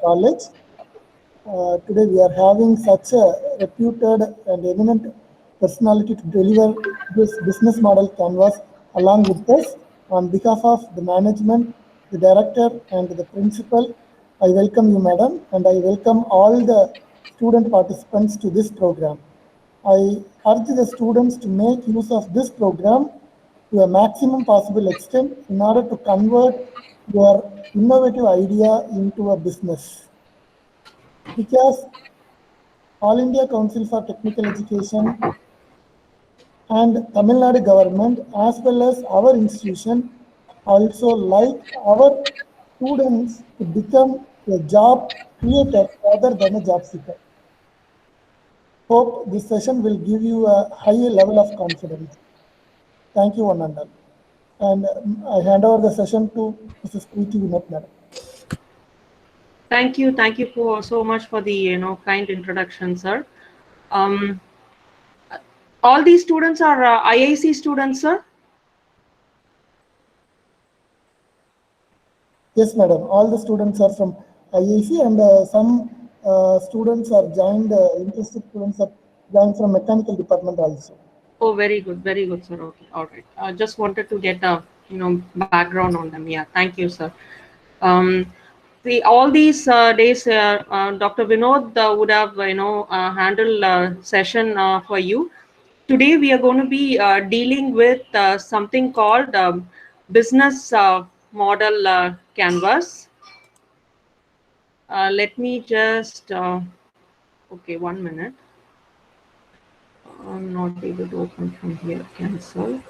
college. Today we are having such a reputed and eminent personality to deliver this business model canvas along with us. On behalf of the management, the director and the principal, I welcome you, madam, and I welcome all the student participants to this program. I urge the students to make use of this program to a maximum possible extent in order to convert your innovative idea into a business. Because All India Council for Technical Education and Tamil Nadu government as well as our institution also like our students to become a job creator rather than a job seeker. Hope this session will give you a higher level of confidence. Thank you, one and all. And I hand over the session to Mrs. Preeti Vinod, madam. Thank you for so much for the kind introduction, sir. Um, all these students are IIC students, sir. Yes, madam. All the students are from IIC, and some students are joined. Interested students are joined from mechanical department also. Oh, very good, sir. Okay, all right. I just wanted to get a background on them. Yeah, thank you, sir. All these days, Dr. Vinod would have handled session for you. Today we are going to be dealing with something called business model canvas. Let me just okay, 1 minute. I'm not able to open from here. Cancel.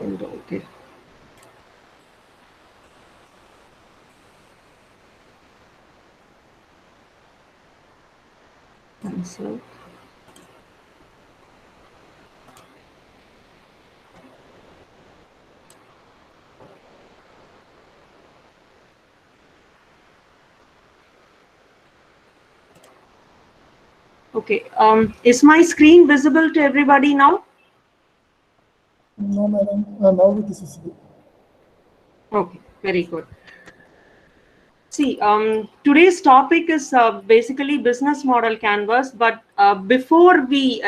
Okay. Cancel. Okay. Is my screen visible to everybody now? No, madam. Now it is visible. Okay, very good. See, today's topic is basically business model canvas, but before we,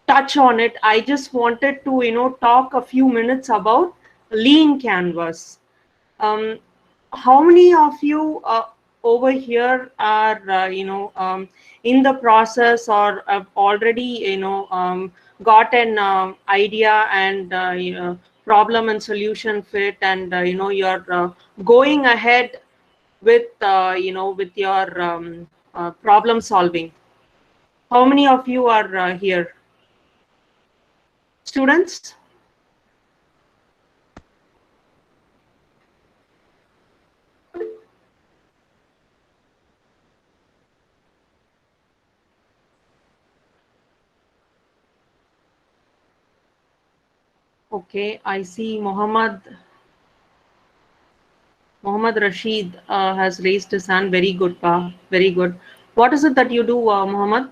touch on it, I just wanted to, talk a few minutes about lean canvas. How many of you over here are, in the process or have already, got an idea and, problem and solution fit, and, you're going ahead with with your problem solving? How many of you are here, students? Okay, I see Mohammed Rashid has raised his hand. Very good, Pa. Very good. What is it that you do, Mohammed?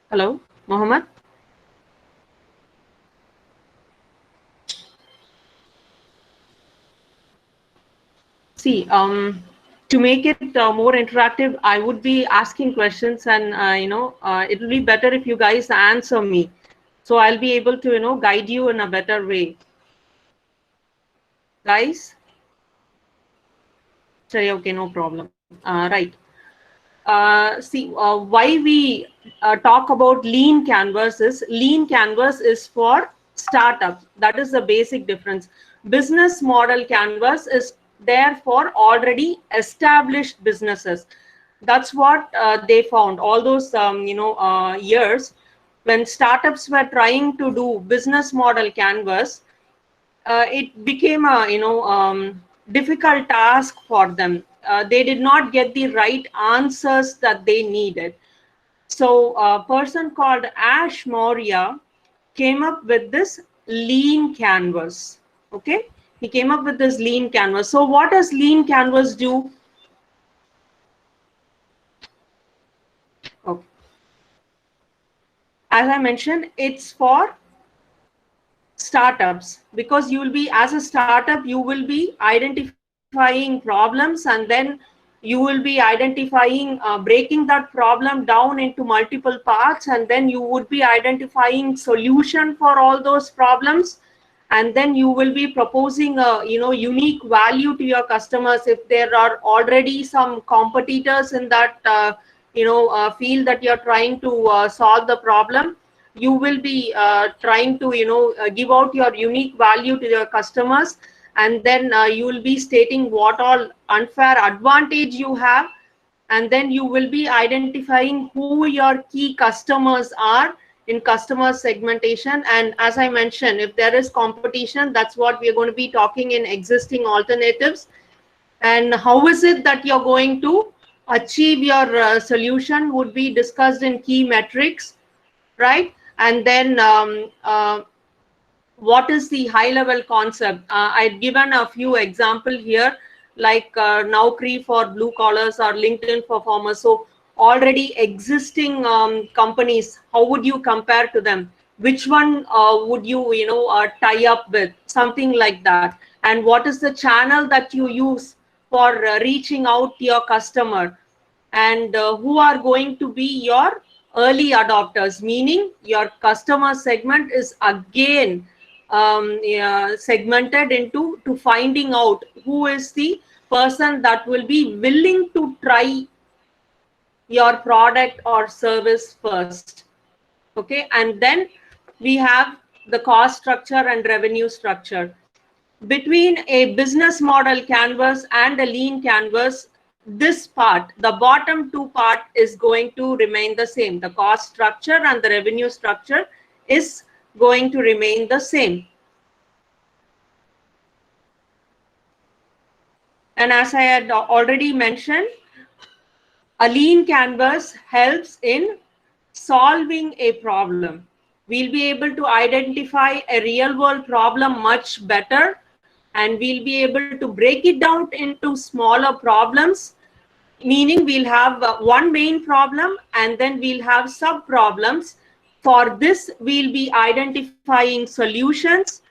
Hello, Mohammed? See, to make it more interactive, I would be asking questions, and it will be better if you guys answer me, so I'll be able to guide you in a better way, guys. Sorry, okay, no problem. Right. See, why we talk about lean canvas is for startups. That is the basic difference. Business model canvas is there for already established businesses. That's what they found all those years when startups were trying to do business model canvas. It became a difficult task for them. They did not get the right answers that they needed. So a person called Ash Maurya came up with this lean canvas. Okay, he came up with this lean canvas. So what does lean canvas do? as I mentioned, it's for startups, because you will be, as a startup, you will be identifying problems, and then you will be identifying, breaking that problem down into multiple parts, and then you would be identifying solution for all those problems, and then you will be proposing a unique value to your customers. If there are already some competitors in that field that you're trying to solve the problem, you will be trying to give out your unique value to your customers, and then you will be stating what all unfair advantage you have, and then you will be identifying who your key customers are in customer segmentation. And as I mentioned, if there is competition, that's what we are going to be talking in existing alternatives, and how is it that you're going to achieve your solution would be discussed in key metrics, right? And then what is the high level concept? I've given a few example here, like Naukri for blue collars or LinkedIn for farmers. So already existing companies, how would you compare to them? Which one would you tie up with? Something like that. And what is the channel that you use for reaching out to your customer? And who are going to be your early adopters, meaning your customer segment is again segmented into to finding out who is the person that will be willing to try your product or service first. Okay, and then we have the cost structure and revenue structure. Between a business model canvas and a lean canvas, this part, the bottom two part, is going to remain the same. The cost structure and the revenue structure is going to remain the same. And as I had already mentioned, a lean canvas helps in solving a problem. We'll be able to identify a real world problem much better, and we'll be able to break it down into smaller problems, meaning we'll have one main problem and then we'll have sub problems. For this, we'll be identifying solutions.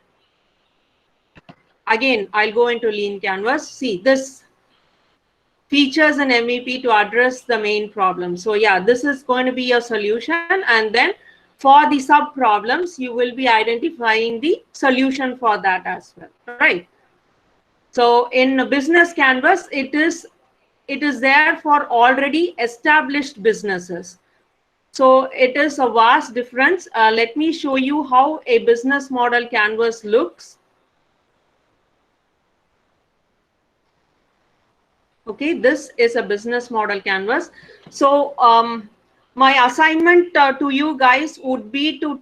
Again, I'll go into lean canvas. See, this features an MVP to address the main problem. So yeah, this is going to be a solution, and then for the sub problems, you will be identifying the solution for that as well, right? So in a business canvas, it is there for already established businesses. So it is a vast difference. Let me show you how a business model canvas looks. Okay, this is a business model canvas. So my assignment to you guys would be to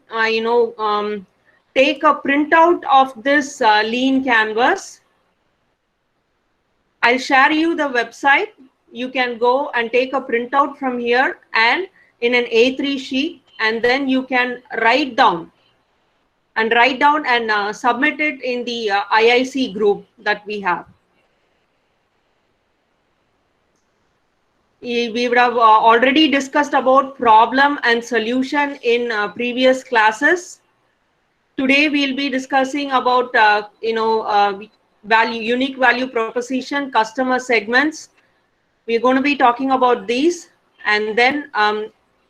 take a printout of this lean canvas. I'll share you the website. You can go and take a printout from here and in an A3 sheet, and then you can write down and submit it in the IIC group that we have. We would have already discussed about problem and solution in previous classes. Today we'll be discussing about unique value proposition, customer segments. We're going to be talking about these, and then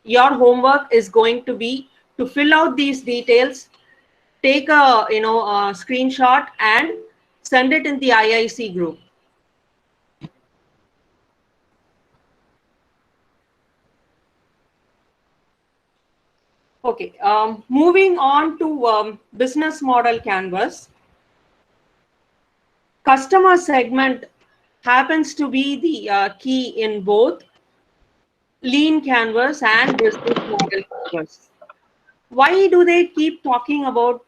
your homework is going to be to fill out these details, take a a screenshot and send it in the IIC group. Okay, moving on to business model canvas. Customer segment happens to be the key in both lean canvas and business model canvas. Why do they keep talking about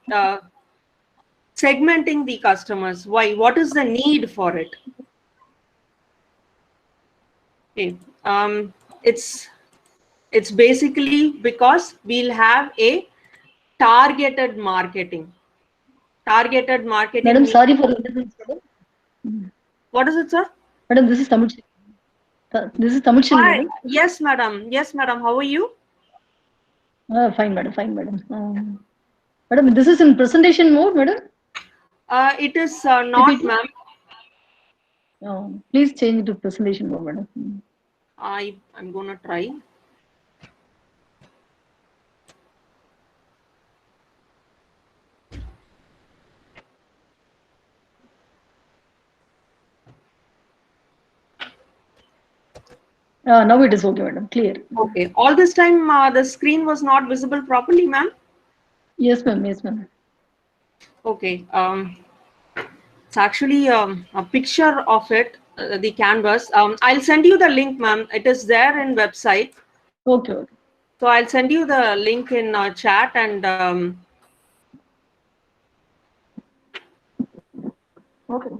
segmenting the customers? Why? What is the need for it? Okay, it's basically because we'll have a targeted marketing. Targeted marketing. Madam, sorry for interrupting, madam. What is it, sir? Madam, this is Tamil. This is Tamil, madam. Yes, madam. Yes, madam. How are you? Fine, madam. Fine, madam. Madam, this is in presentation mode, madam. It is not, PPT? ma'am. Please change to presentation mode, madam. I'm gonna try. Now it is okay, madam. Clear. Okay. All this time the screen was not visible properly, ma'am. Yes, ma'am. Yes, ma'am. Okay. It's actually a picture of it, the canvas. I'll send you the link, ma'am. It is there in website. Okay, okay. So I'll send you the link in chat and Okay.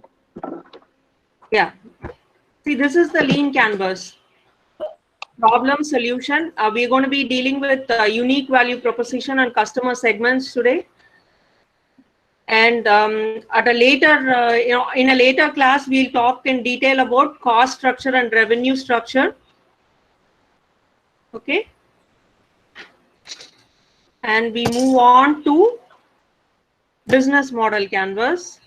yeah. See, this is the lean canvas. Problem solution. We're going to be dealing with unique value proposition and customer segments today. And at a later, in a later class, we'll talk in detail about cost structure and revenue structure. Okay. And we move on to business model canvas.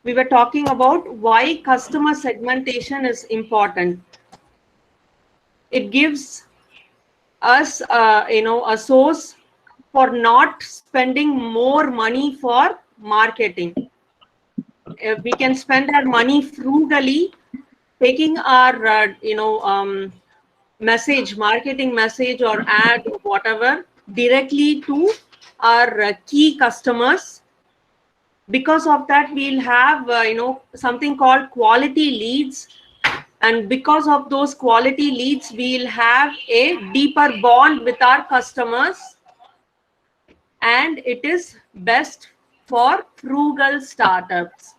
We were talking about why customer segmentation is important. It gives us, a source for not spending more money for marketing. We can spend our money frugally, taking our, marketing message or ad or whatever directly to our key customers. Because of that, we'll have, something called quality leads. And because of those quality leads, we'll have a deeper bond with our customers. And it is best for frugal startups.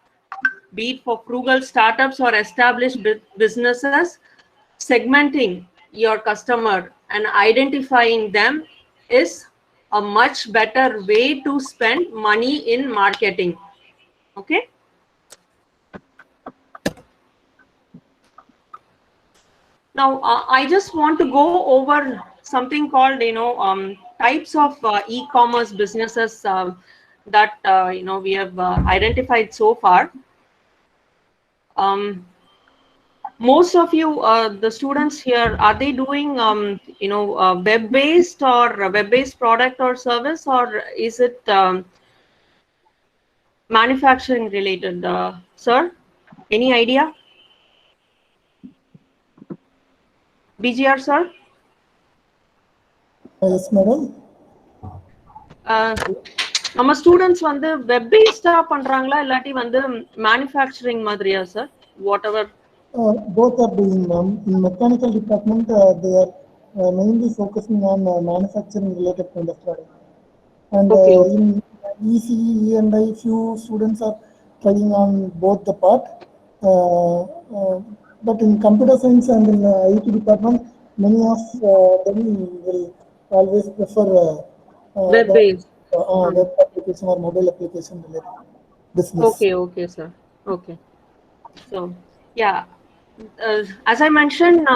Be it for frugal startups or established businesses, segmenting your customer and identifying them is a much better way to spend money in marketing. Okay. Now, I just want to go over something called, types of e-commerce businesses that, we have identified so far. Most of you, the students here, are they doing, web-based or web-based product or service, or is it manufacturing related, sir? Any idea? BGR, sir? Yes, madam. நம்ம students வந்து web பேஸ்டா பண்றாங்களா இல்லாட்டி வந்து manufacturing மாதிரியா sir what ever Both are doing, ma'am. In mechanical department, they are mainly focusing on manufacturing related kind of product. And Okay. In ECE, E&I, few students are trying on both the part. But in computer science and in IT department, many of them will always prefer web based. web application or mobile application related business. Okay, sir. Okay. So, yeah. As I mentioned,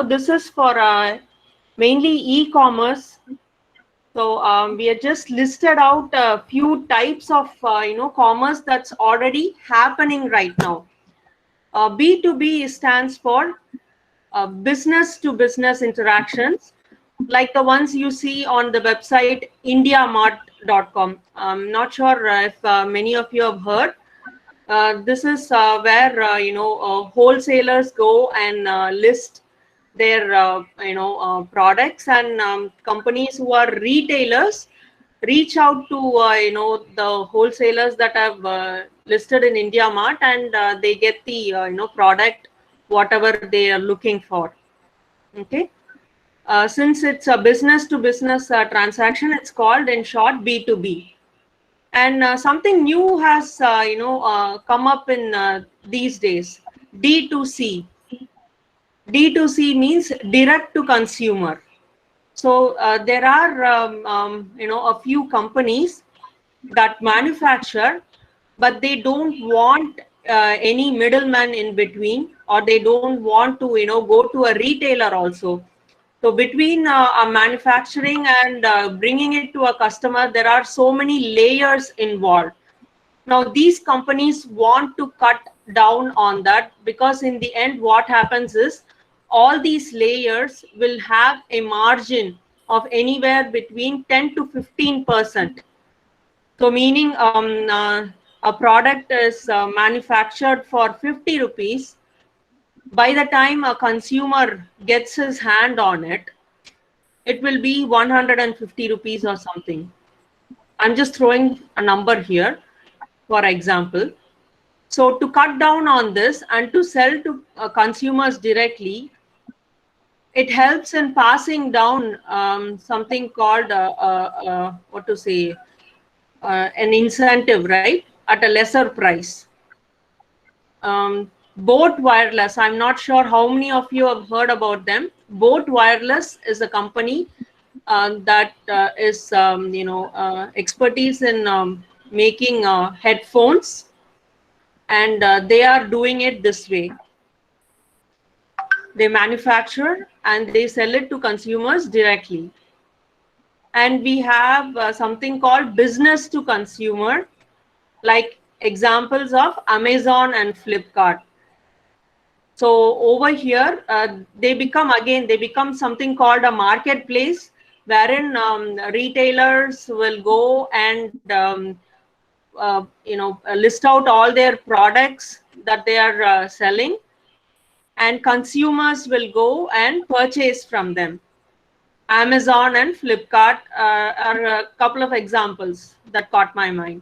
this is for mainly e-commerce. So we have just listed out a few types of, commerce that's already happening right now. B2B stands for business-to-business interactions, like the ones you see on the website indiamart.com. I'm not sure if many of you have heard. This is where wholesalers go and list their products, and companies who are retailers reach out to the wholesalers that have listed in IndiaMart, and they get the product whatever they are looking for. Okay. Since it's a business to business transaction, it's called in short B2B. And something new has come up in these days, D2C. D2C means direct to consumer. So there are a few companies that manufacture, but they don't want any middleman in between, or they don't want to go to a retailer also. So between manufacturing and bringing it to a customer, there are so many layers involved. Now, these companies want to cut down on that, because in the end, what happens is all these layers will have a margin of anywhere between 10 to 15%. So meaning a product is manufactured for 50 rupees. By the time a consumer gets his hand on it, it will be 150 rupees or something. I'm just throwing a number here, for example. So to cut down on this and to sell to consumers directly, it helps in passing down something called what to say, an incentive, right, at a lesser price. Boat Wireless, I'm not sure how many of you have heard about them. Boat Wireless is a company that is, expertise in making headphones, and they are doing it this way. They manufacture and they sell it to consumers directly. And we have something called business to consumer, like examples of Amazon and Flipkart. So over here, they become something called a marketplace, wherein retailers will go and list out all their products that they are selling, and consumers will go and purchase from them. Amazon and Flipkart are a couple of examples that caught my mind.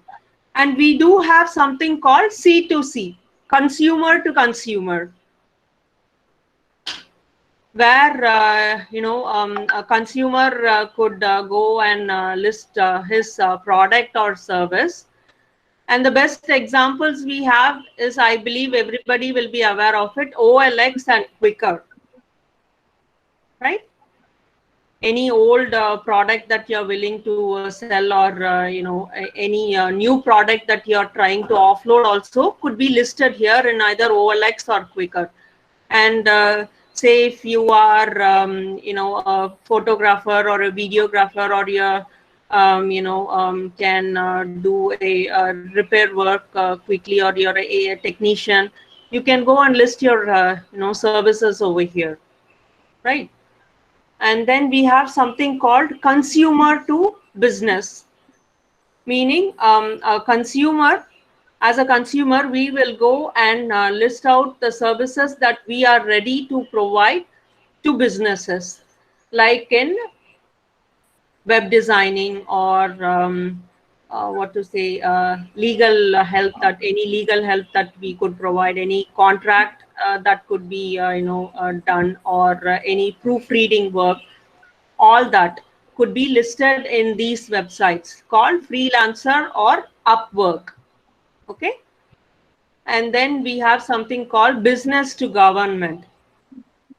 And we do have something called C2C, consumer to consumer, where a consumer could go and list his product or service. And the best examples we have is, I believe everybody will be aware of it, OLX and Quikr, right? Any old product that you're willing to sell, or any new product that you're trying to offload also could be listed here in either OLX or Quikr. And say if you are a photographer or a videographer, or you can do a repair work quickly, or you're a technician, you can go and list your services over here, right? And then we have something called consumer to business, meaning a consumer, as a consumer, we will go and list out the services that we are ready to provide to businesses, like in web designing, or legal help, that any legal help that we could provide, any contract that could be done, or any proofreading work. All that could be listed in these websites called Freelancer or Upwork. Okay. And then we have something called business to government.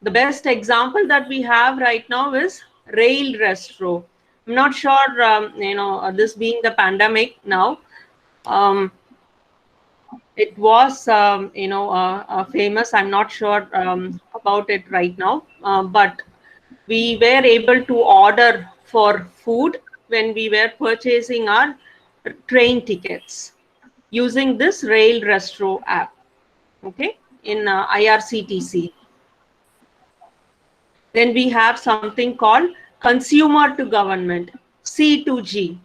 The best example that we have right now is Rail Restro. I'm not sure, this being the pandemic now, it was, famous. I'm not sure about it right now, but we were able to order for food when we were purchasing our train tickets using this Rail Restro app, okay, in IRCTC. Then we have something called consumer to government, C2G,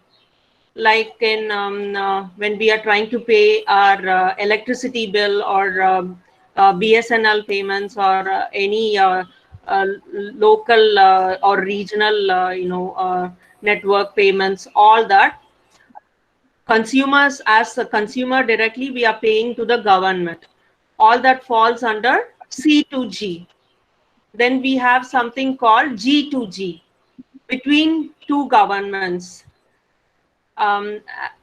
like in when we are trying to pay our electricity bill, or BSNL payments, or any local or regional network payments. All that consumers, as a consumer directly, we are paying to the government. All that falls under C2G. Then we have something called G2G, between two governments.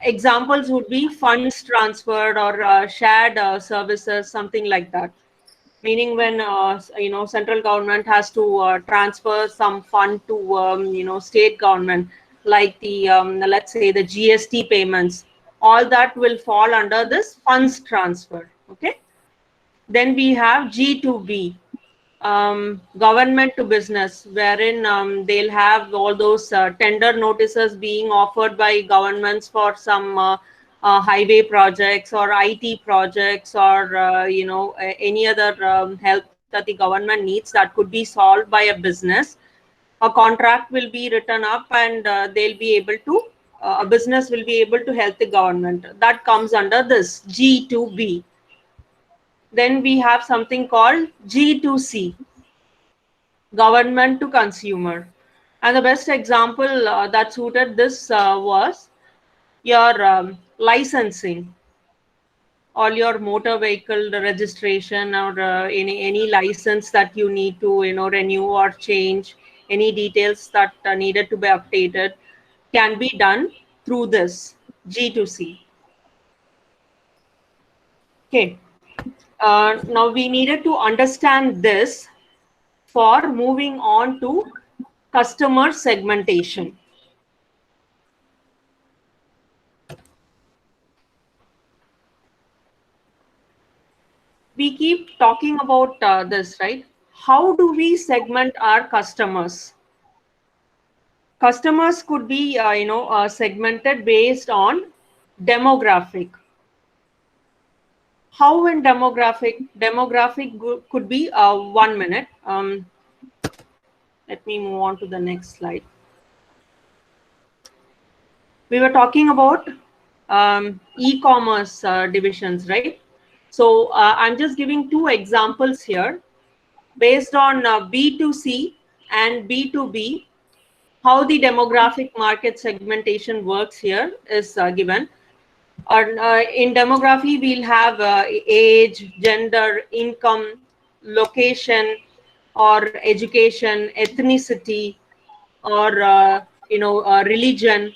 Examples would be funds transferred, or shared services, something like that. Meaning when central government has to transfer some fund to state government, like the let's say the GST payments, all that will fall under this funds transfer. Okay. Then we have G2B, government to business, wherein they'll have all those tender notices being offered by governments for some highway projects or IT projects, or any other help that the government needs that could be solved by a business. A contract will be written up, and they'll be able to a business will be able to help the government. That comes under this G2B. Then we have something called G2C, government to consumer. And the best example that suited this was your licensing, all your motor vehicle registration, or any license that you need to renew or change, any details that are needed to be updated, can be done through this G2C. Okay. Now we needed to understand this for moving on to customer segmentation. We keep talking about this, right? How do we segment our customers? Customers could be, segmented based on demographic. How in demographic? Demographic could be 1 minute. Let me move on to the next slide. We were talking about e-commerce divisions, right? So I'm just giving two examples here based on B2C and B2B. How the demographic market segmentation works here is given. In demography, we'll have age, gender, income, location, or education, ethnicity, or religion,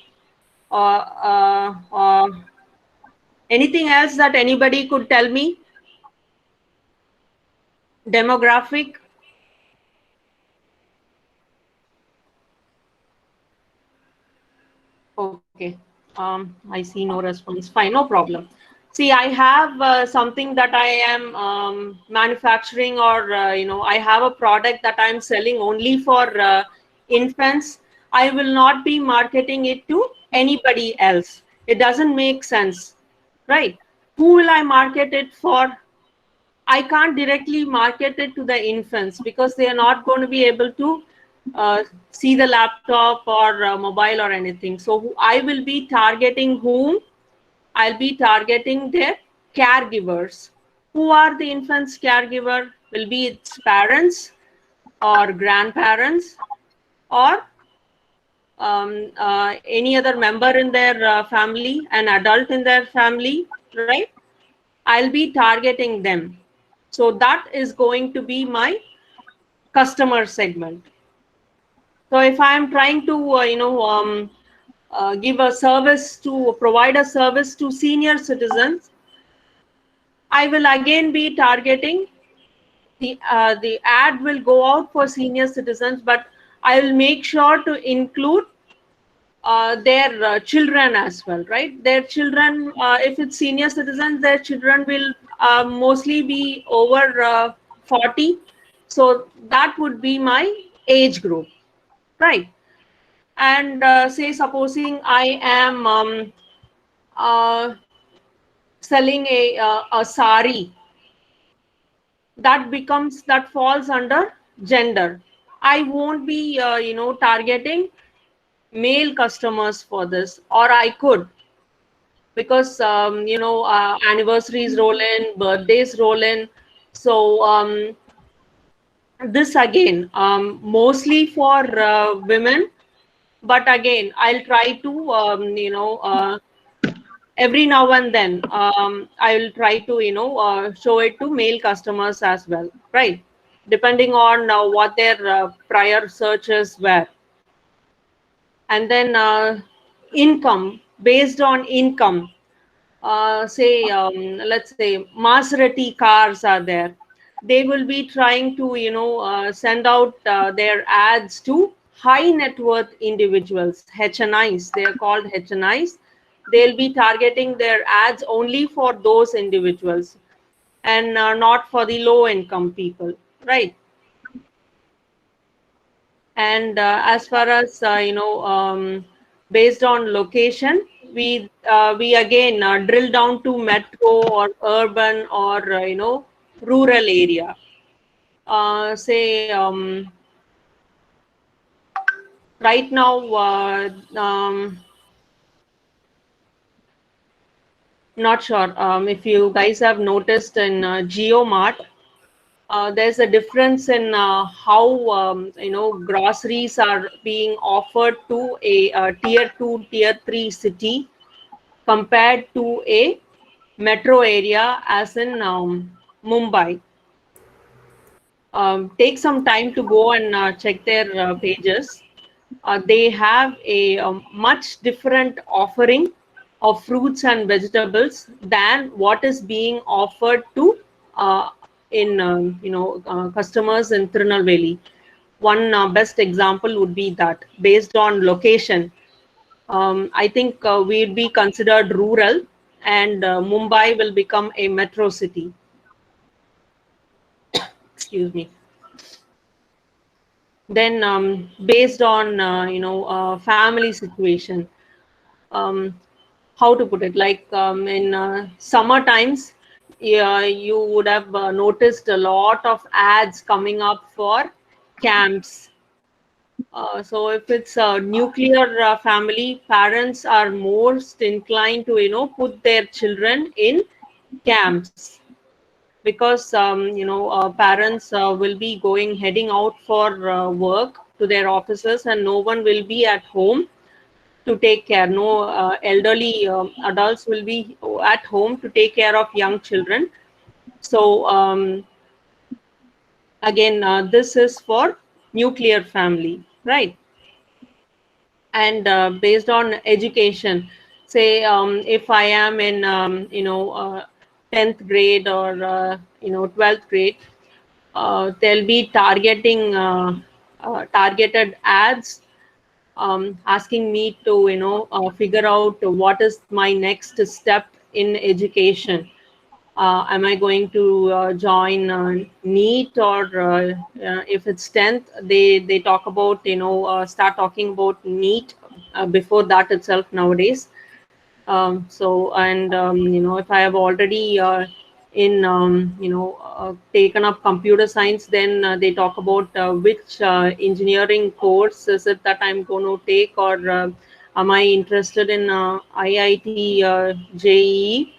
or anything else that anybody could tell me? Demographic. Okay. I see no response. Fine, no problem. See, I have something that I am manufacturing, or I have a product that I'm selling only for infants. I will not be marketing it to anybody else. It doesn't make sense, right? Who will I market it for? I can't directly market it to the infants because they are not going to be able to see the laptop or mobile or anything. So I will be targeting whom? I'll be targeting their caregivers. Who are the infant's caregiver? Will be its parents or grandparents, or any other member in their family, an adult in their family, right? I'll be targeting them. So that is going to be my customer segment. So if I'm trying to give a service, to provide a service to senior citizens, I will again be targeting the ad will go out for senior citizens, but I will make sure to include their children as well, right? Their children, if it's senior citizens, their children will mostly be over 40. So that would be my age group, right? And say, supposing I am selling a sari, that falls under gender. I won't be targeting male customers for this, or I could, because anniversaries roll in, birthdays roll in. So this again, mostly for women, but again, I'll try to every now and then I will try to show it to male customers as well, right? Depending on what their prior searches were. And then income, based on income, say let's say Maserati cars are there. They will be trying to send out their ads to high net worth individuals, HNIs. They are called HNIs. They'll be targeting their ads only for those individuals, and not for the low income people, right? And as far as based on location, we again drill down to metro or urban or rural area. Say right now, not sure if you guys have noticed in GeoMart, there's a difference in how groceries are being offered to a tier 2, tier 3 city compared to a metro area as in Mumbai. Take some time to go and check their pages. They have a, much different offering of fruits and vegetables than what is being offered to in customers in Tirunelveli. One best example would be that based on location. I think we'd be considered rural, and Mumbai will become a metro city. Excuse me. Then, based on family situation, um, how to put it? Like in summer times, yeah, you would have noticed a lot of ads coming up for camps. So if it's a nuclear family, parents are most inclined to put their children in camps, because parents will be heading out for work to their offices, and no one will be at home to take care. No elderly adults will be at home to take care of young children. So again, this is for nuclear family, right? And based on education, say if I am in 10th grade or 12th grade, they'll be targeting targeted ads, asking me to figure out what is my next step in education. Am I going to join NEET, or if it's 10th, they talk about start talking about NEET before that itself nowadays. So, and if I have already in taken up computer science, then they talk about which engineering course is it that I'm going to take, or am I interested in IIT, JEE.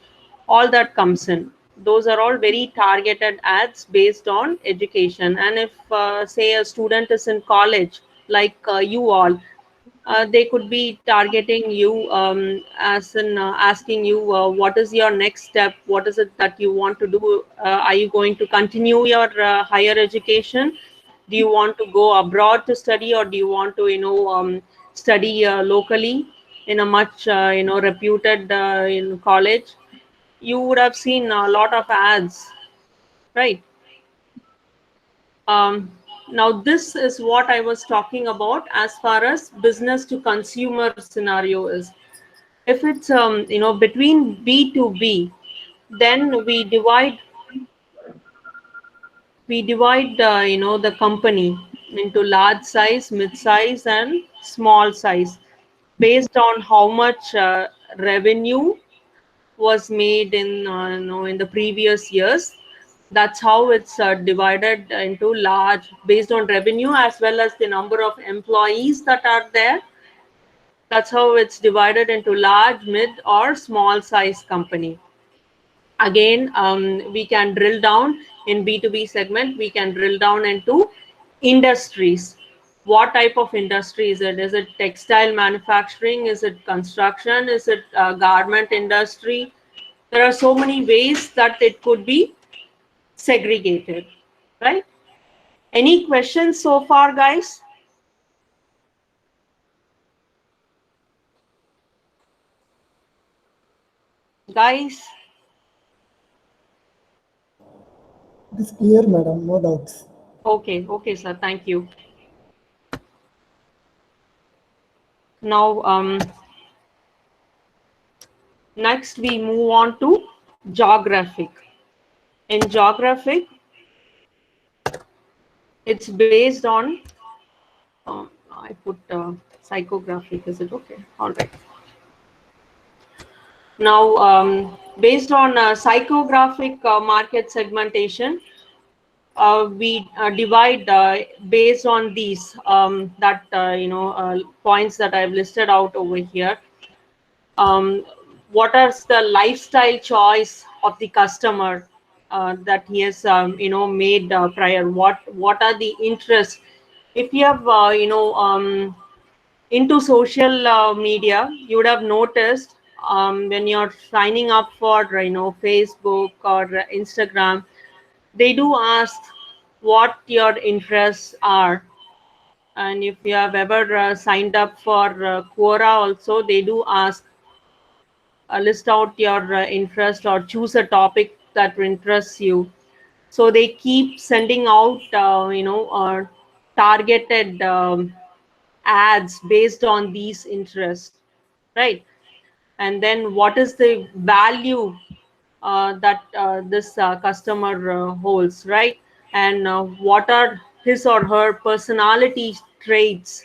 All that comes in. Those are all very targeted ads based on education. And if say a student is in college, like you all, they could be targeting you, as in asking you what is your next step, what is it that you want to do. Are you going to continue your higher education? Do you want to go abroad to study, or do you want to study locally in a much reputed college? You would have seen a lot of ads, right? Um, Now, this is what I was talking about as far as business to consumer scenario is. If it's between B2B, then we divide the company into large size, mid size, and small size based on how much revenue was made in in the previous years. That's how it's divided into large based on revenue as well as the number of employees that are there. That's how it's divided into large, mid, or small size company. Again, we can drill down in B2B segment. We can drill down into industries. What type of industry is it? Is it textile manufacturing? Is it construction? Is it garment industry? There are so many ways that it could be segregated, right? Any questions so far, guys? Guys? It is clear, madam, no doubts. Okay, sir, thank you. Now, next we move on to geographic. In geographic, it's based on I put psychographic. Is it okay? All right. Now, based on psychographic market segmentation, we divide based on these points that I've listed out over here. What is the lifestyle choice of the customer that he has made prior? What are the interests? If you have into social media, you would have noticed when you're signing up for Facebook or Instagram, they do ask what your interests are. And if you have ever signed up for Quora also, they do ask, list out your interest or choose a topic that interests you. So they keep sending out targeted ads based on these interests, right? And then what is the value that this customer holds, right? And what are his or her personality traits?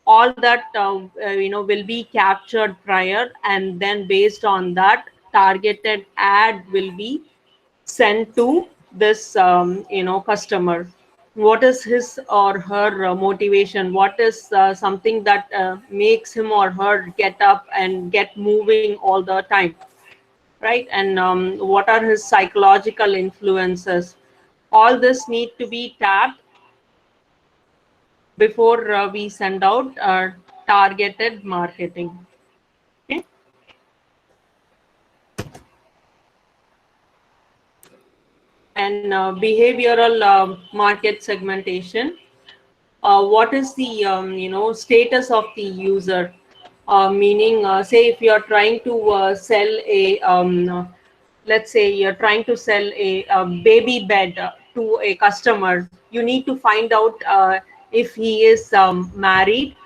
All that will be captured prior, and then based on that, targeted ad will be sent to this customer. What is his or her motivation? What is something that makes him or her get up and get moving all the time, right? And what are his psychological influences? All this need to be tapped before we send out targeted marketing. Okay. And behavioral market segmentation. What is the status of the user? Meaning, say if you are trying to sell a let's say you're trying to sell a baby bed to a customer, you need to find out if he is married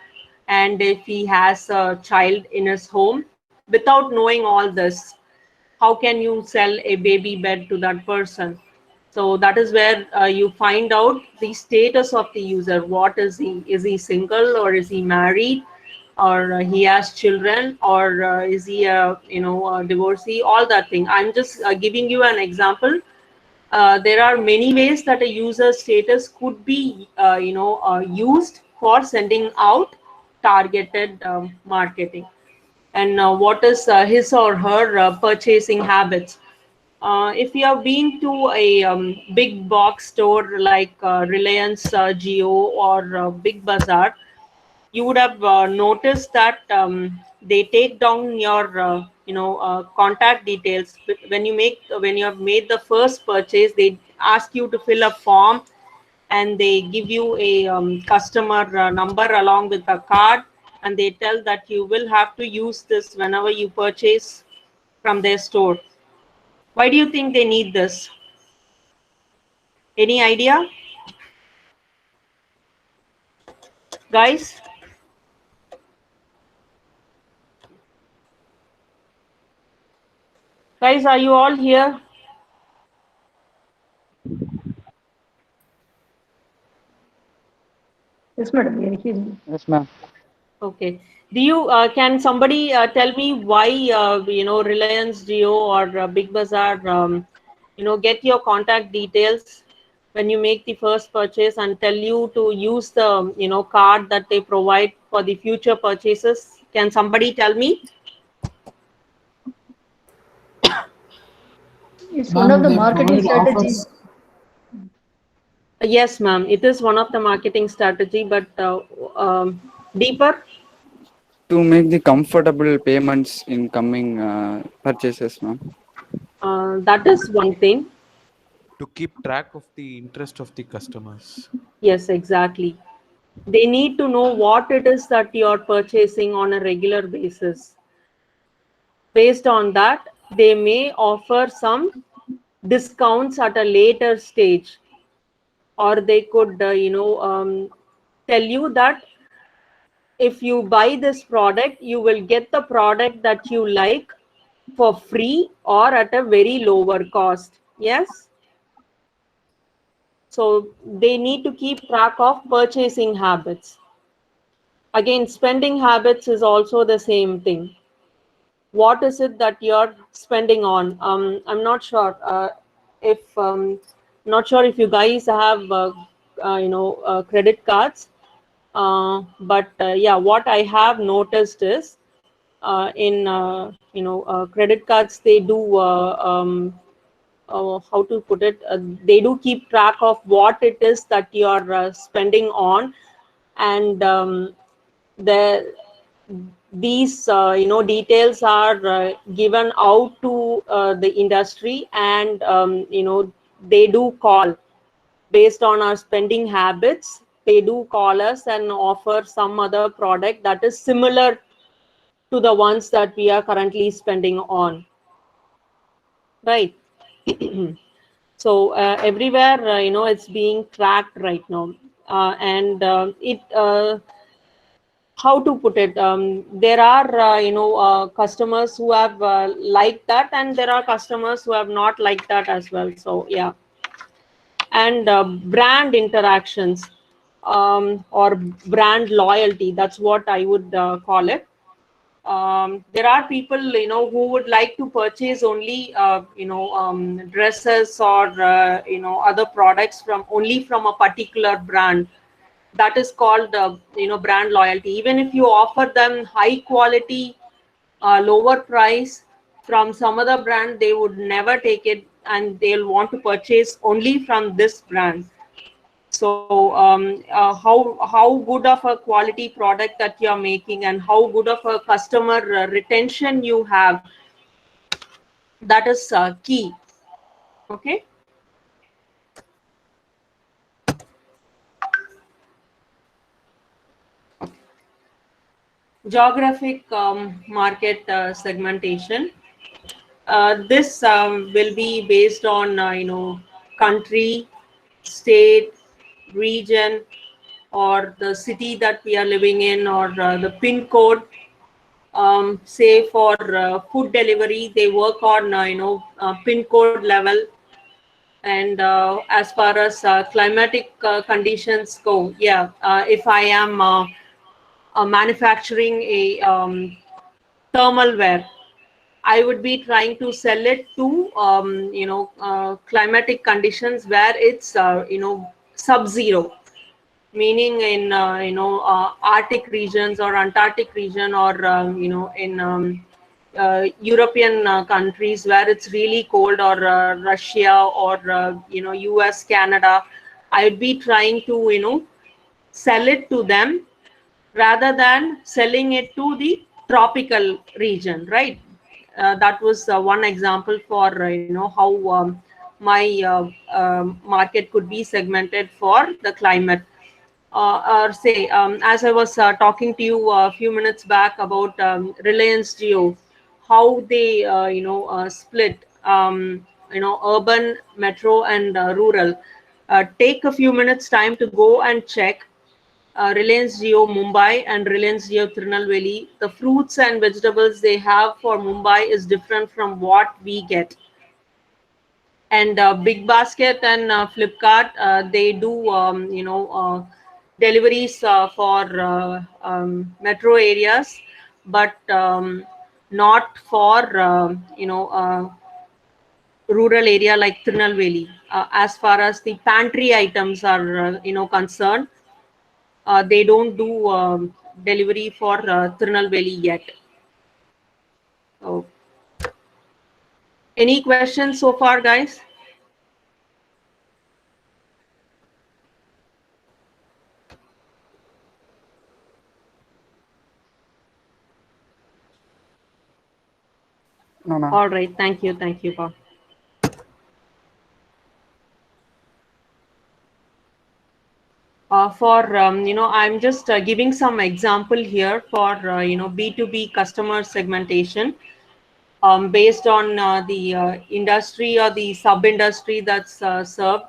and if he has a child in his home. Without knowing all this, how can you sell a baby bed to that person? So that is where you find out the status of the user. What is he? Is he single, or is he married, or he has children, or is he a a divorcee? All that thing. I'm just giving you an example. There are many ways that a user status could be used for sending out targeted marketing. And what is his or her purchasing habits? If you have been to a big box store like Reliance Jio or Big Bazaar, you would have noticed that they take down your contact details when you have made the first purchase. They ask you to fill a form, and they give you a customer number along with a card, and they tell that you will have to use this whenever you purchase from their store. Why do you think they need this? Any idea, guys? Guys, are you all here? Yes, madam. We are hearing. Yes, ma'am. Okay. Do you can somebody tell me why Reliance Jio or Big Bazaar get your contact details when you make the first purchase and tell you to use the card that they provide for the future purchases? Can somebody tell me? It's one Ma'am, of the they marketing provide strategies. offers. Yes, ma'am. It is one of the marketing strategy, but deeper. To make the comfortable payments in coming purchases, ma'am. That is one thing. To keep track of the interest of the customers. Yes, exactly. They need to know what it is that you're purchasing on a regular basis. Based on that, they may offer some discounts at a later stage, or they could, tell you that if you buy this product, you will get the product that you like for free or at a very lower cost. Yes. So they need to keep track of purchasing habits. Again, spending habits is also the same thing. What is it that you're spending on? I'm not sure if not sure if you guys have credit cards, but yeah, what I have noticed is in credit cards, they do how to put it, they do keep track of what it is that you're spending on, and the these details are given out to the industry, and they do call based on our spending habits. They do call us and offer some other product that is similar to the ones that we are currently spending on, right? So everywhere, it's being tracked right now, and it how to put it, there are customers who have liked that, and there are customers who have not liked that as well. So yeah. And brand interactions, or brand loyalty, that's what I would call it. There are people who would like to purchase only dresses or other products from only from a particular brand. That is called brand loyalty. Even if you offer them high quality, lower price from some other brand, they would never take it, and they'll want to purchase only from this brand. So how good of a quality product that you're making, and how good of a customer retention you have, that is key. Okay. Geographic market segmentation. This will be based on country, state, region, or the city that we are living in, or the pin code. Say for food delivery, they work on pin code level. And as far as climatic conditions go, yeah, if I am manufacturing a thermal wear, I would be trying to sell it to climatic conditions where it's sub-zero, meaning in Arctic regions or Antarctic region, or in European countries where it's really cold, or Russia, or US, Canada. I'd be trying to sell it to them rather than selling it to the tropical region, right? That was one example for how my market could be segmented for the climate. Or say, as I was talking to you a few minutes back about Reliance Jio, how they split urban, metro, and rural. Take a few minutes time to go and check Reliance Jio Mumbai and Reliance Jio Tirunelveli. The fruits and vegetables they have for Mumbai is different from what we get. And Big Basket and Flipkart, they do deliveries for metro areas, but not for rural area like Tirunelveli. As far as the pantry items are concerned, they don't do delivery for Tirunelveli yet. So, any questions so far, guys? No, no. All right, thank you, Paul. For I'm just giving some example here for B2B customer segmentation, based on the industry or the sub industry that's served,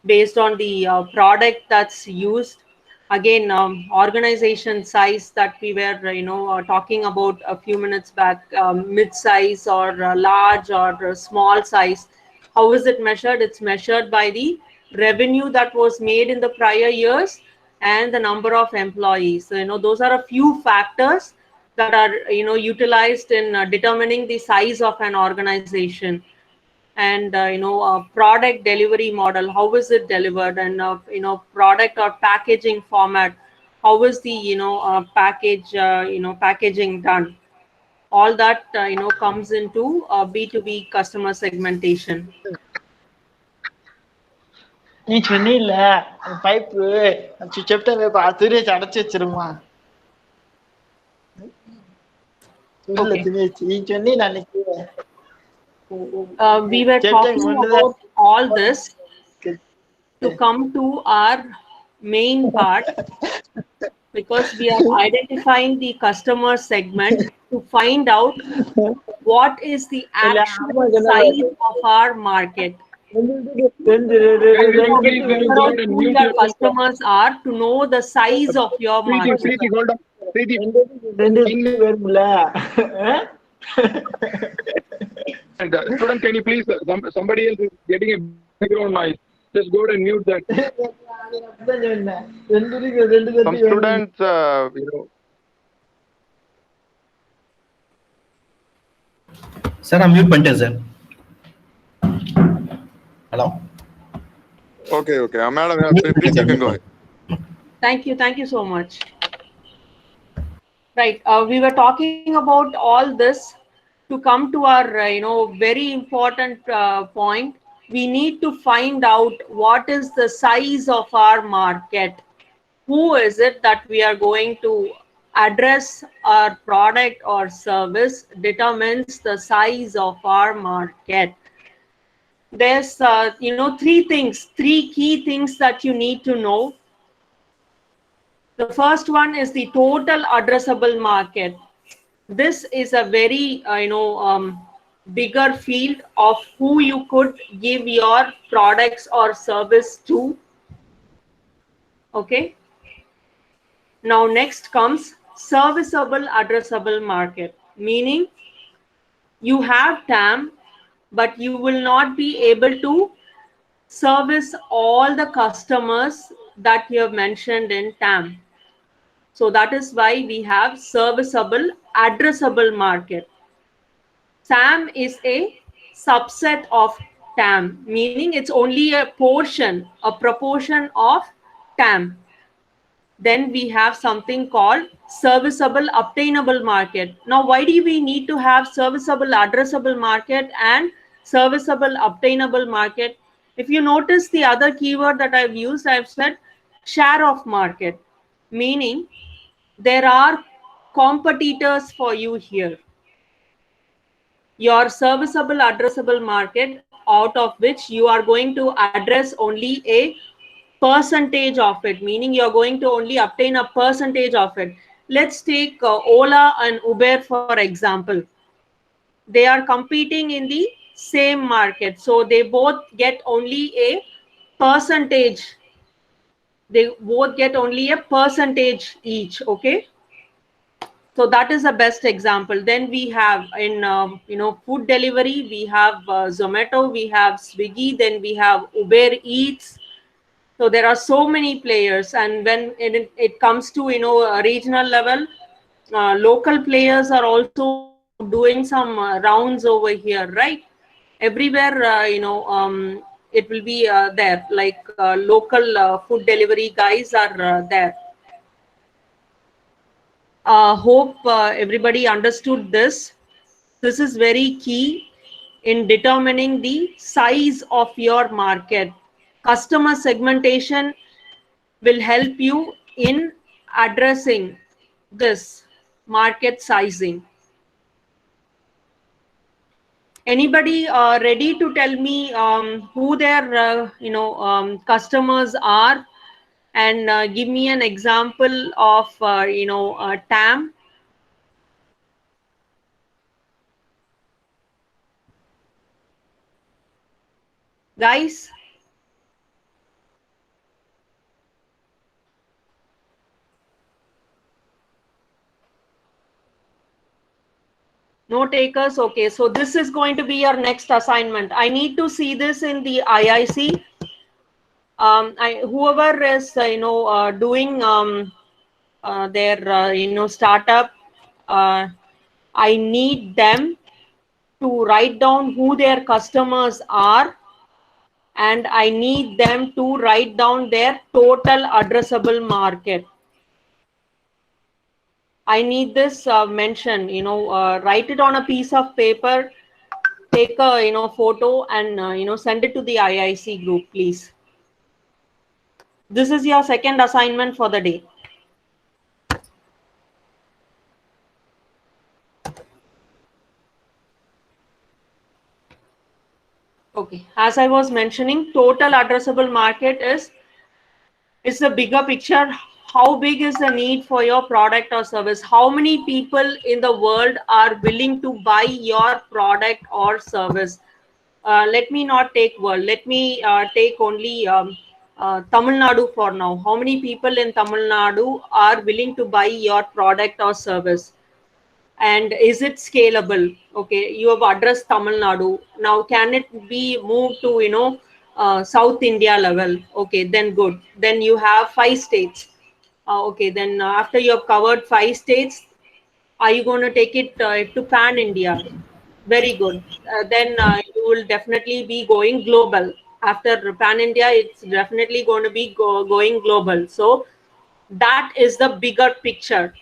based on the product that's used. Again, organization size that we were talking about a few minutes back, mid size, or large, or small size. How is it measured? It's measured by the revenue that was made in the prior years, and the number of employees. So, those are a few factors that are, utilized in determining the size of an organization. And, product delivery model, how is it delivered? And, product or packaging format, how is the, packaging done? All that, comes into B2B customer segmentation. நீ சொன்னில்ல அந்த pipe sceptre துணியை அடைச்சு வச்சிருமா Okay. நீ சொன்னி நான் We were talking about all this to come to our main part, because we are identifying the customer segment to find out what is the actual size of our market. Who your customers are, to know the size of your market. Hold on. And student, can you please? Somebody else is getting a background noise. Just go and mute that. Some students, Sir, I'm mute பண்ணிட்டேன் sir. Hello. Okay. Madam, please you can go ahead. Thank you so much. Right, we were talking about all this to come to our, very important point. We need to find out what is the size of our market. Who is it that we are going to address? Our product or service determines the size of our market. There's, three key things that you need to know. The first one is the total addressable market. This is a very, bigger field of who you could give your products or service to. Okay. Now, next comes serviceable addressable market, meaning you have TAM, but you will not be able to service all the customers that you have mentioned in TAM. So that is why we have serviceable addressable market. SAM is a subset of TAM, meaning it's only a proportion of TAM. Then we have something called serviceable obtainable market. Now, why do we need to have serviceable addressable market and serviceable obtainable market? If you notice the other keyword that I've used, I've said share of market, meaning there are competitors for you here. Your serviceable addressable market, out of which you are going to address only a percentage of it, meaning you're going to only obtain a percentage of it. Let's take Ola and Uber for example. They are competing in the same market, so they both get only a percentage. They both get only a percentage each. Okay. So that is the best example. Then we have in, food delivery, we have Zomato, we have Swiggy, then we have Uber Eats. So there are so many players. And when it comes to, regional level, local players are also doing some rounds over here, right? Everywhere, it will be there, like local food delivery guys are there. Hope everybody understood this. This is very key in determining the size of your market. Customer segmentation will help you in addressing this market sizing. Anybody ready to tell me who their customers are, and give me an example of TAM? Guys, no takers. Okay, so this is going to be your next assignment. I need to see this in the IIC. Whoever is doing their startup, I need them to write down who their customers are, and I need them to write down their total addressable market. I need this mention, write it on a piece of paper, take a photo, and send it to the IIC group, please. This is your second assignment for the day. Okay, as I was mentioning, total addressable market is the bigger picture. How big is the need for your product or service? How many people in the world are willing to buy your product or service? Let me not take world. Let me take only Tamil Nadu for now. How many people in Tamil Nadu are willing to buy your product or service? And is it scalable? Okay, you have addressed Tamil Nadu. Now can it be moved to South India level? Okay, then good. Then you have 5 states. Okay, then after you have covered 5 states, are you going to take it to pan India? Very good. Then you will definitely be going global. After pan India, it's definitely going to be going global. So that is the bigger picture.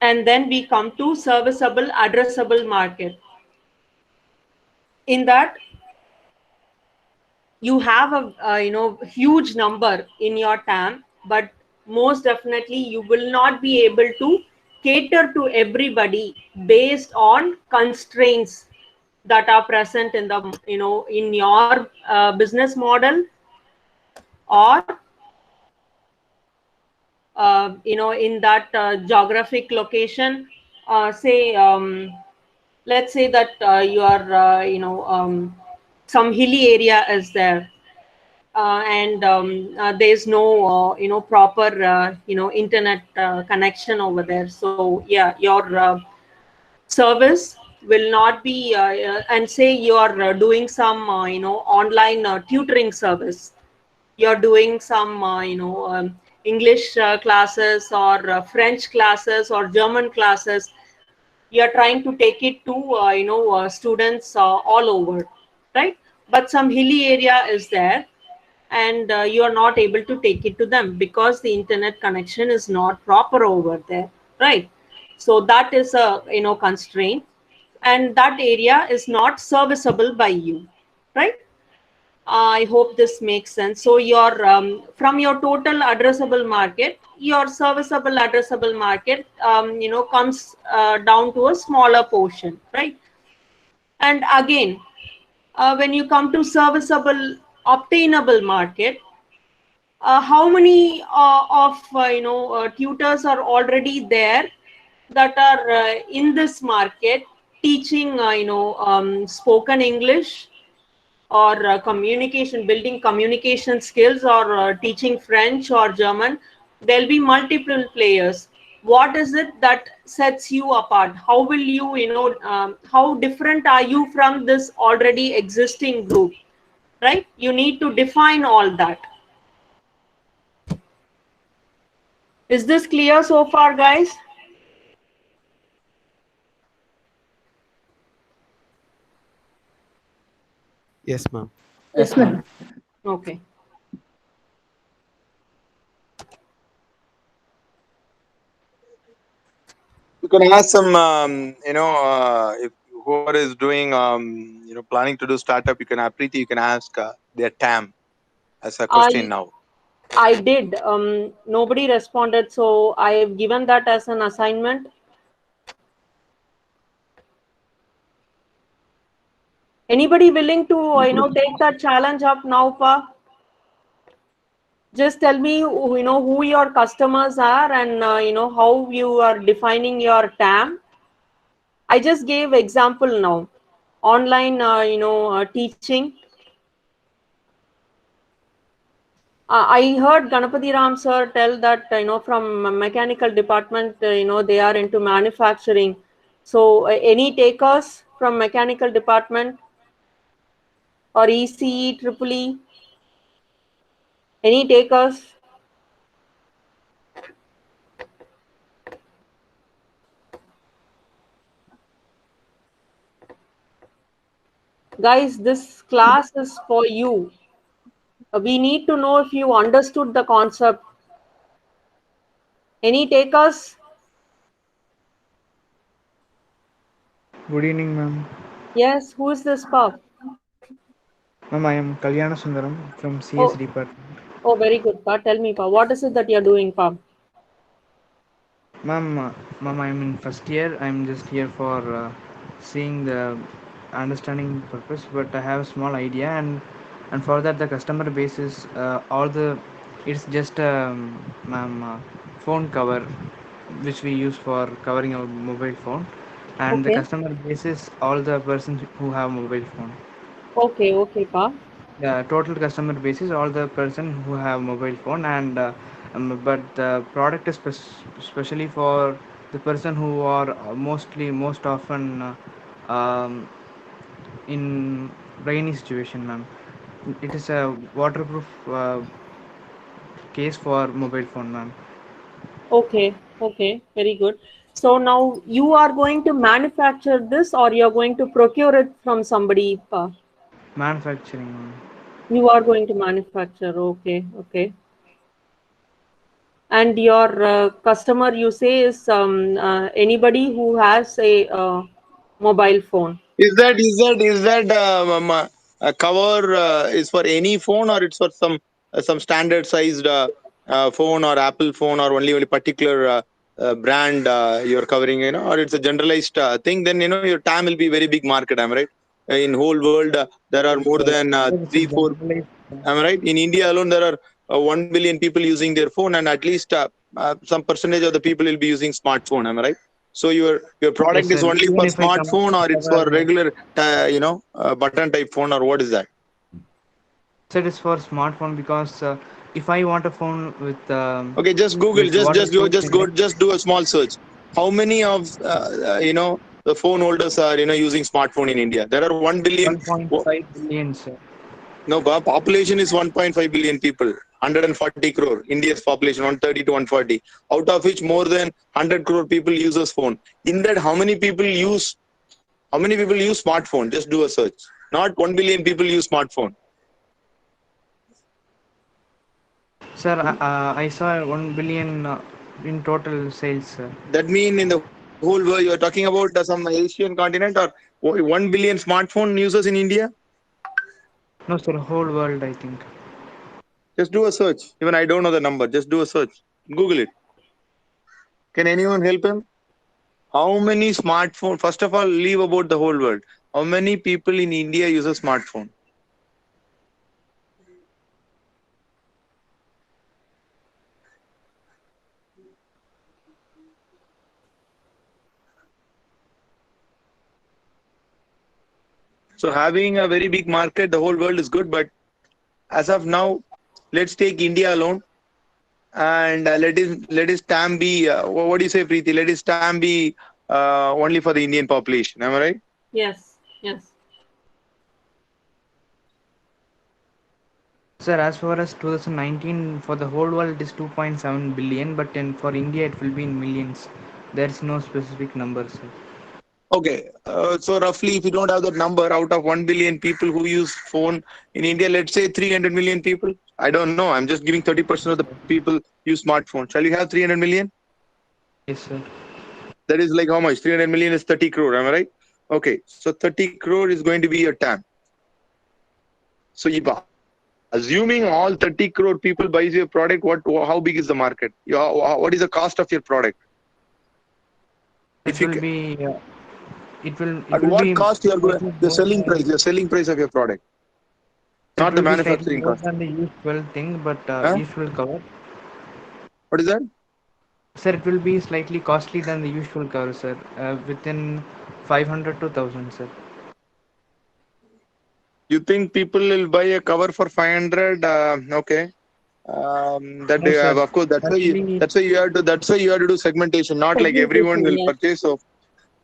And then we come to serviceable addressable market. In that, you have a huge number in your TAM, but most definitely you will not be able to cater to everybody based on constraints that are present in the in your business model, or in that geographic location. Say let's say that you are some hilly area is there, and there's no proper internet connection over there. So yeah, your service will not be and say you are doing some online tutoring service. You're doing some English classes, or French classes, or German classes. You're trying to take it to students all over, right? But some hilly area is there, and you are not able to take it to them because the internet connection is not proper over there, right? So that is a constraint, and that area is not serviceable by you, right? I hope this makes sense. So your from your total addressable market, your serviceable addressable market comes down to a smaller portion, right? And again, when you come to serviceable obtainable market, how many of tutors are already there that are in this market teaching spoken English, or communication, building communication skills, or teaching French or German? There'll be multiple players. What is it that sets you apart? How will you, how different are you from this already existing group, right? You need to define all that. Is this clear so far, guys? Yes, ma'am. Yes, ma'am. Okay. You can ask some, if whoever is doing, planning to do startup, you can Preeti, you can ask their TAM as a question now. I did. Nobody responded, so I have given that as an assignment. Anybody willing to take that challenge up now, Pa? Just tell me who your customers are, and how you are defining your TAM. I just gave example now. Online teaching. I heard Ganapati Ram sir tell that from mechanical department they are into manufacturing. So any takers from mechanical department? or ECE, Triple E? Any takers? Guys, this class is for you. We need to know if you understood the concept. Any takers? Good evening, ma'am. Yes, who is this pup? Ma'am, I am Kalyana Sundaram from CS Oh, department. oh, very good, Pa. Tell me, Pa. What is it that you're doing, Pa? Ma'am, I am in first year. I am just here for seeing the understanding purpose, but I have a small idea, and for that the customer base is all the. It's just ma'am phone cover, which we use for covering our mobile phone, and the Okay. customer base is all the persons who have mobile phone. Okay, okay, Pa. The total customer base is all the person who have mobile phone, and but the product is especially for the person who are most often um, in rainy situation, ma'am. It is a waterproof case for mobile phone, ma'am. Okay, okay, very good. So now you are going to manufacture this or you're going to procure it from somebody, Pa? Manufacturing, ma'am. You are going to manufacture. Okay, okay. And your customer, you say, is anybody who has a mobile phone. Is that a cover is for any phone, or it's for some standard sized phone or Apple phone, or only particular brand you're covering, or it's a generalized thing? Then your TAM will be very big market. Am I right? In whole world, there are more than It's a three, four. generalized, Am I right? In India alone, there are 1 billion people using their phone, and at least some percentage of the people will be using smartphone. Am I right? So your yes, product is sir. only Even for if I come smartphone, or it's for our regular, button type phone, or what is that? set is for smartphone, because if I want a phone Okay, just Google, with waterproof image. just do a small search. How many of the phone holders are using smartphone in India? There are 1 billion. 1.5 billion, sir. No, population is 1.5 billion people, 140 crore. India's population 130 to 140, out of which more than 100 crore people uses phone. In that, how many people use smartphone? Just do a search. Not 1 billion people use smartphone. Sir, I saw 1 billion in total sales, sir. That mean in the whole world you're talking about some Asian continent, or 1 billion smartphone users in India? No, sir, whole world, I think. Just do a search. Even I don't know the number. Just do a search. Google it. Can anyone help him? How many smartphone? First of all, leave about the whole world. How many people in India use a smartphone? So having a very big market, the whole world is good. But as of now, let's take India alone, and let his TAM be. What do you say, Preeti? Let his TAM be only for the Indian population. Am I right? Yes, yes. Sir, as far as 2019, for the whole world it is 2.7 billion, but for India it will be in millions. There is no specific number, sir. Okay, so roughly, if you don't have that number, out of 1 billion people who use phone in India, let's say 300 million people. I don't know. I'm just giving 30% of the people use smartphone. Shall you have 300 million? Yes, sir. That is like how much? 300 million is 30 crore. Am I right? Okay, so 30 crore is going to be your TAM. So if assuming all 30 crore people buys your product, how big is the market? What is the cost of your product? It will be. It At will what be cost you are going? slightly The more selling price, than. the selling price of your product, It not the will be slightly manufacturing more cost. than the usual thing, but Huh? usual cover. What is that? Sir, it will be slightly costly than the usual cover, sir. Within 500 to 1000, sir. You think people will buy a cover for 500? Okay. That No, they have, sir. of course. That's why Actually, you have to. That's why you have to do segmentation. Not like everyone will Segmentation, yes. purchase. So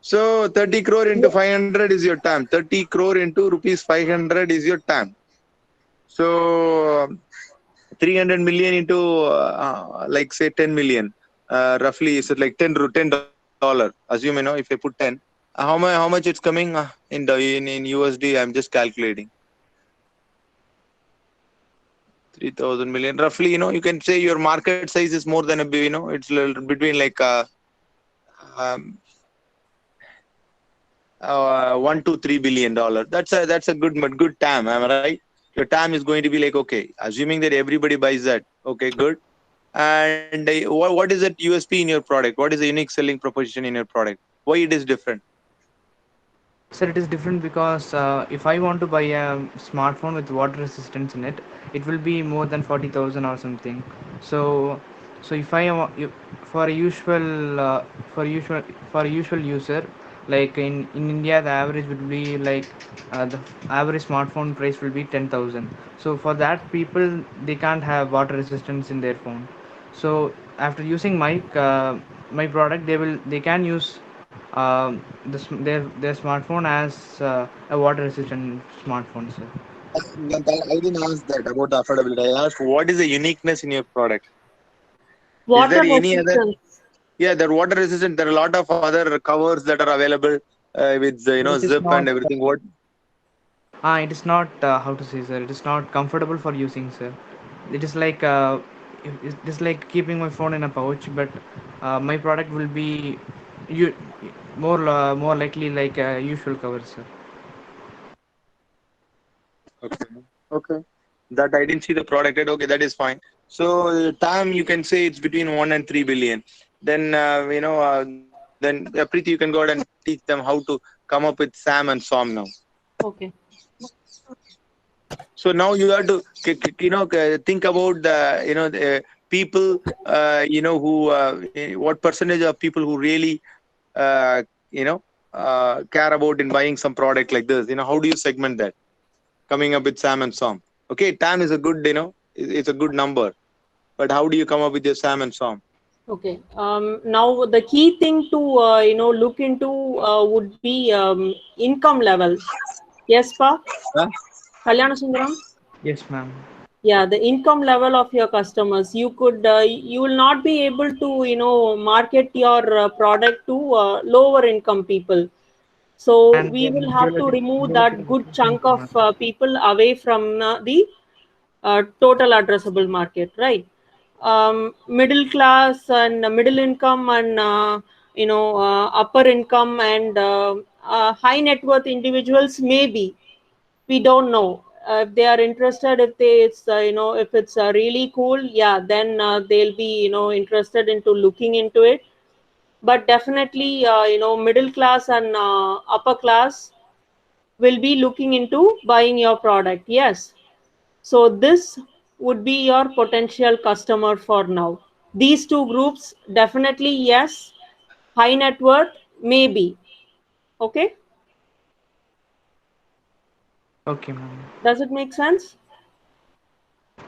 So 30 crore into 500 is your TAM. 30 crore into rupees 500 is your TAM. So 300 million into like say 10 million, roughly is it like $10? Assume, if I put 10, how much it's coming in USD? I'm just calculating. 3,000 million roughly. You can say your market size is more than it's between like 1 to $3 billion. That's a good TAM. Am I right? Your TAM is going to be like, okay, assuming that everybody buys that, okay, good. And what is that USP in your product? What is the unique selling proposition in your product? Why it is different? Sir, it is different because if I want to buy a smartphone with water resistance in it, it will be more than 40,000 or something. So if for a usual user, like in India, the average would be like the average smartphone price will be 10,000. So for that people, they can't have water resistance in their phone. So after using my product, they can use their smartphone as a water resistant smartphone, sir. I didn't ask that about the affordability. I asked what is the uniqueness in your product? Water Is there any other? resistance. Yeah, they're water resistant. There are a lot of other covers that are available with It is zip not and everything. What? it is not how to say, sir, it is not comfortable for using, sir. It is like it is like keeping my phone in a pouch, but my product will be you more likely like a usual cover, sir. Okay. Okay. That I didn't see the product yet. Okay, that is fine. So TAM, you can say it's between 1 and 3 billion. Then then Preeti, you can go ahead and teach them how to come up with SAM and SOM now. Okay. So now you have to think about the people who what percentage of people who really uh, care about in buying some product like this. How do you segment that? Coming up with SAM and SOM. Okay, TAM is a good it's a good number, but how do you come up with your SAM and SOM? Okay. Now the key thing to look into would be income level. Yes, Pa? Huh? Kalyana Sundaram? Yes, ma'am. Yeah, the income level of your customers. You will not be able to market your product to lower income people. So And we will have to majority remove that good chunk income, of ma'am. people away from the total addressable market, right? Middle class and middle income and upper income and high net worth individuals, maybe we don't know if they are interested. If it's if it's really cool, yeah, then they'll be interested into looking into it. But definitely middle class and upper class will be looking into buying your product. Yes. So this would be your potential customer for now. These two groups, definitely yes. High net worth, maybe. Okay. Okay, ma'am. Does it make sense?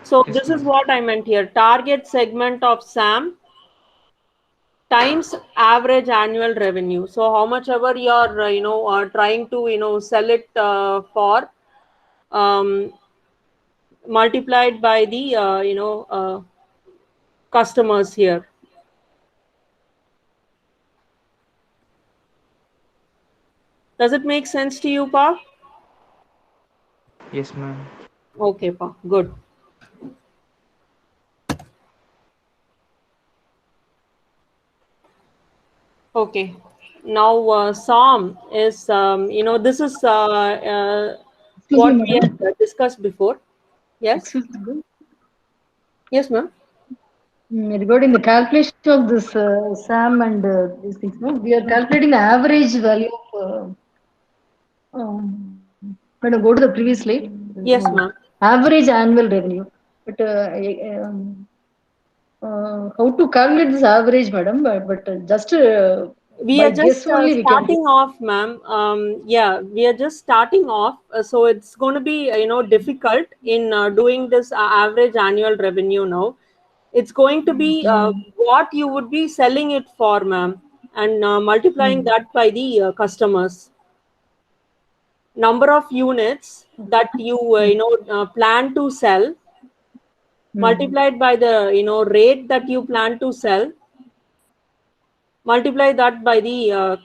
So Yes, this is ma'am. what I meant here. Target segment of SAM times average annual revenue. So how much ever you're trying to sell it for, um, multiplied by the customers here. Does it make sense to you, Pa? Yes, ma'am. Okay, Pa. Good. Okay. Now, SOM is, this is Excuse me, what we madam. had discussed before. Yes? Excuse me, madam. Yes, ma'am. Regarding the calculation of this SAM and these things, no, we are calculating the average value of. Madam, go to the previous slide. Yes, ma'am. Average annual revenue. But how to calculate this average, madam? But just We by are just guess only we can do. starting off, ma'am. Yeah, we are just starting off. So it's going to be, difficult in doing this average annual revenue now. It's going to be what you would be selling it for, ma'am. and multiplying that by the customers. Number of units that you plan to sell, multiplied by the rate that you plan to sell, multiply that by the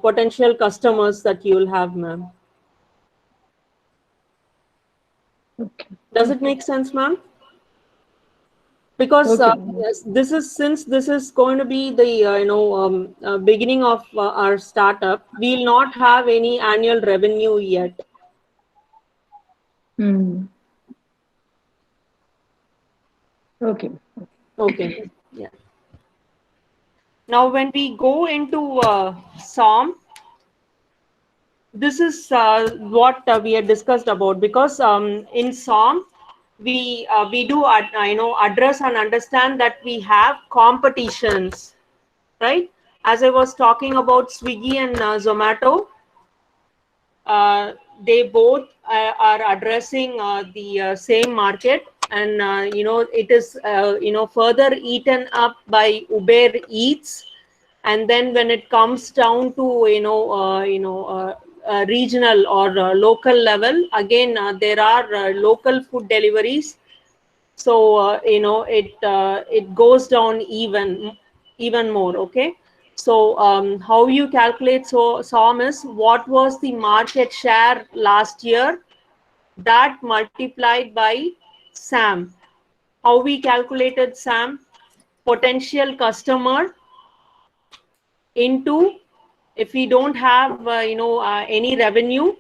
potential customers that you will have, ma'am. Does it make sense, ma'am? Because yes, since this is going to be the beginning of our startup, we'll not have any annual revenue yet. Okay. Okay. Yeah. Now, when we go into SOM, this is what we had discussed about, because in SOM we do address and understand that we have competitions, right? As I was talking about Swiggy and Zomato, they both are addressing the same market, and it is further eaten up by Uber Eats. And then when it comes down to regional or local level, again there are local food deliveries. So it goes down even more. Okay. So how you calculate SOM is what was the market share last year, that multiplied by SAM. How we calculated SAM? Potential customer into, if we don't have any revenue,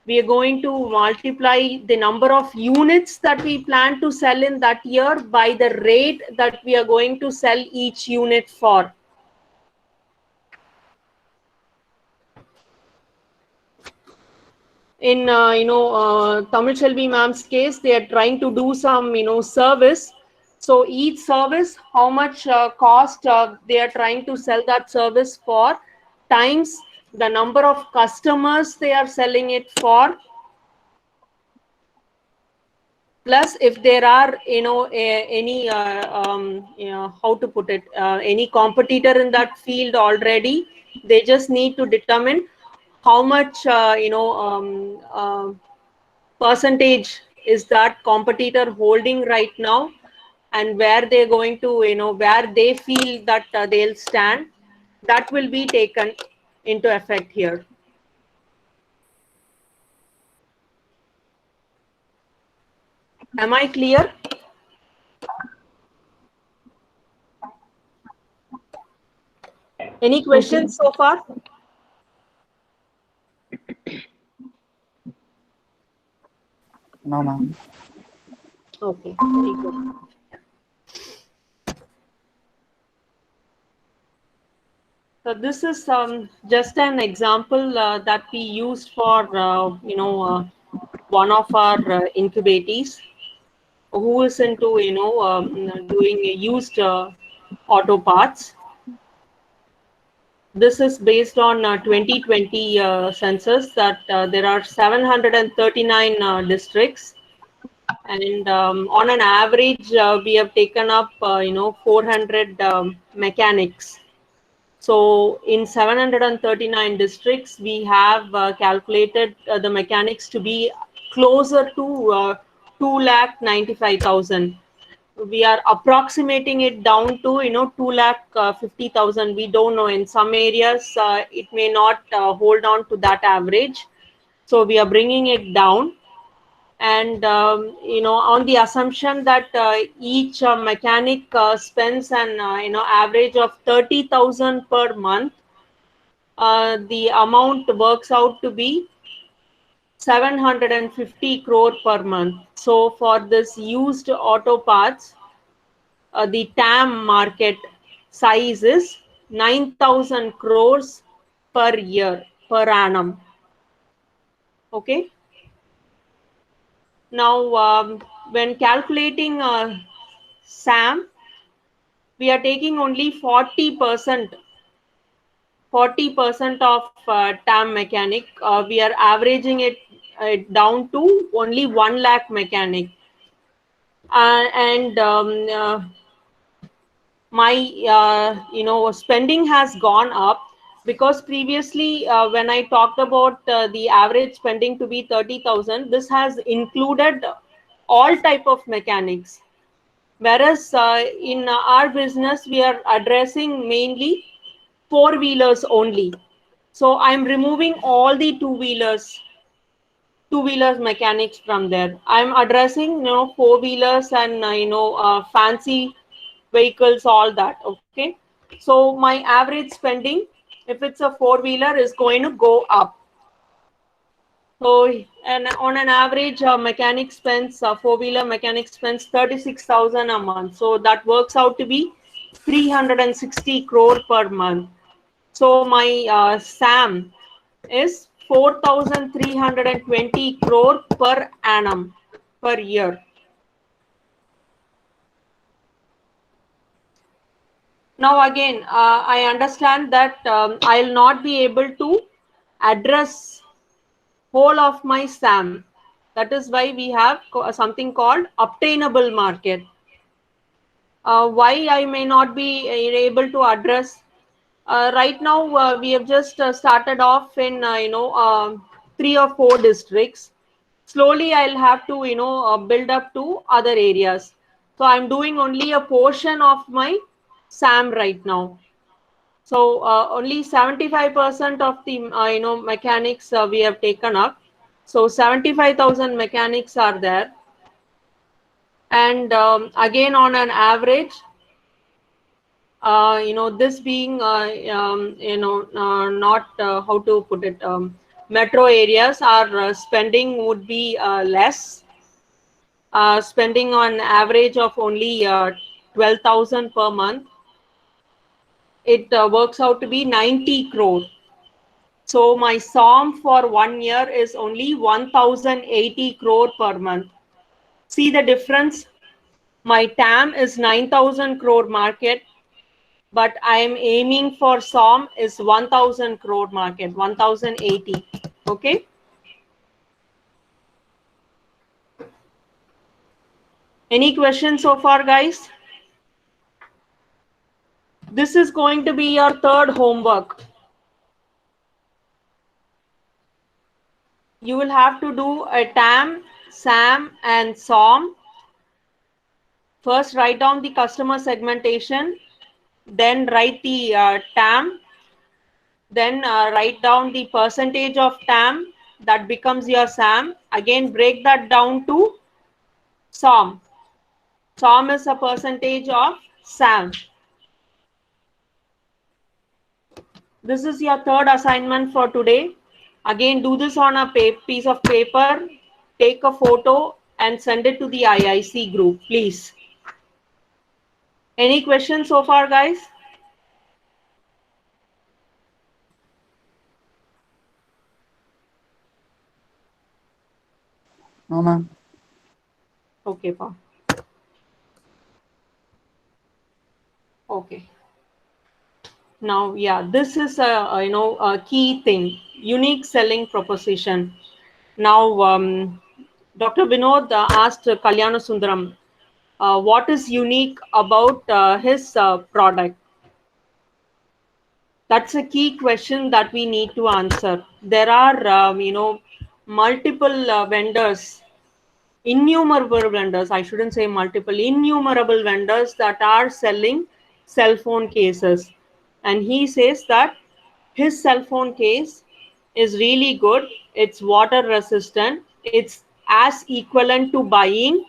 we are going to multiply the number of units that we plan to sell in that year by the rate that we are going to sell each unit for. In Tamil Selvi ma'am's case, they are trying to do some service. So each service, how much cost they are trying to sell that service for, times the number of customers they are selling it for, plus if there are any how to put it, any competitor in that field already, they just need to determine how much percentage is that competitor holding right now, and where they're going to where they feel that they'll stand. That will be taken into effect here. Am I clear? Any questions so far? No, ma'am. Okay, very good. So this is just an example that we used for one of our incubators, who is into doing used auto parts. This is based on 2020 census, that there are 739 districts, and on an average we have taken up 400 mechanics. So in 739 districts, we have calculated the mechanics to be closer to 2,95,000. We are approximating it down to 2,50,000. We don't know. In some areas, it may not hold on to that average. So we are bringing it down, and on the assumption that each mechanic spends an average of 30,000 per month, the amount works out to be 750 crore per month. So for this used auto parts, the TAM market size is 9,000 crores per year, per annum. Okay. Now, when calculating SAM, we are taking only 40% of TAM mechanic. We are averaging it down to only 1 lakh mechanic. And my spending has gone up, because previously when I talked about the average spending to be 30,000, this has included all type of mechanics, whereas in our business we are addressing mainly four wheelers only. So I'm removing all the two wheelers mechanics from there. I'm addressing four wheelers and fancy vehicles, all that. Okay, so my average spending, if it's a four wheeler, is going to go up. So, and on an average, mechanic spends, four wheeler mechanic spends 36,000 a month. So that works out to be 360 crore per month. So my SAM is 4,320 crore per annum, per year. Now again, I understand that I'll not be able to address whole of my SAM. That is why we have something called obtainable market. Why I may not be able to address right now, we have just started off in 3 or 4 districts. Slowly I'll have to build up to other areas. So I'm doing only a portion of my SAM right now. So only 75% of the mechanics we have taken up. So 75,000 mechanics are there, and again on an average, this being not how to put it, metro areas, our spending would be less, spending on average of only 12,000 per month. It works out to be 90 crore. So my SOM for 1 year is only 1,080 crore per month. See the difference? My TAM is 9,000 crore market, but I am aiming for SOM is 1,000 crore market, 1,080. Okay. Any questions so far, guys? This is going to be your third homework. You will have to do a TAM, SAM, and SOM. First, write down the customer segmentation, then write the TAM, then write down the percentage of TAM, that becomes your SAM. Again, break that down to SOM. SOM is a percentage of SAM. This is your third assignment for today. Again, do this on a piece of paper, take a photo and send it to the IIC group, please. Any questions so far, guys? No, ma'am. Okay, pa. Okay. Now, yeah, this is a key thing, unique selling proposition. Now, Dr. Vinod asked Kalyana Sundaram, what is unique about his product? That's a key question that we need to answer. There are, multiple vendors, innumerable vendors, I shouldn't say multiple, innumerable vendors that are selling cell phone cases. And he says that his cell phone case is really good. It's water resistant. It's as equivalent to buying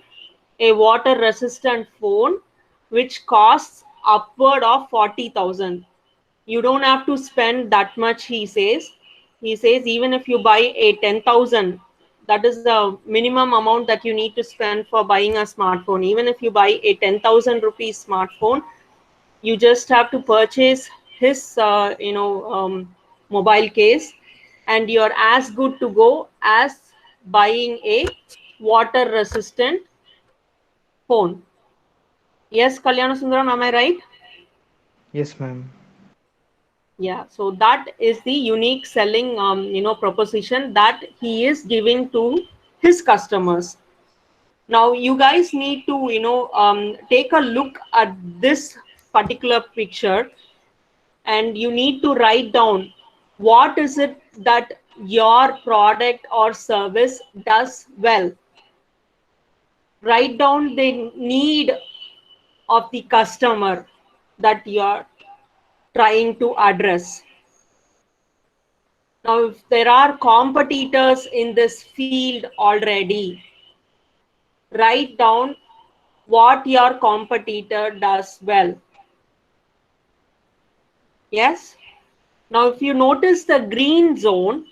a water resistant phone, which costs upward of 40,000. You don't have to spend that much, he says. He says even if you buy a 10,000, that is the minimum amount that you need to spend for buying a smartphone. Even if you buy a 10,000 rupees smartphone, you just have to purchase his mobile case, and you're as good to go as buying a water resistant phone. Yes, Kalyana Sundaram, am I right? Yes, ma'am. Yeah, so that is the unique selling proposition that he is giving to his customers. Now you guys need to take a look at this particular picture, and you need to write down what is it that your product or service does well. Write down the need of the customer that you are trying to address. Now, if there are competitors in this field already, write down what your competitor does well. Yes? Now, if you notice the green zone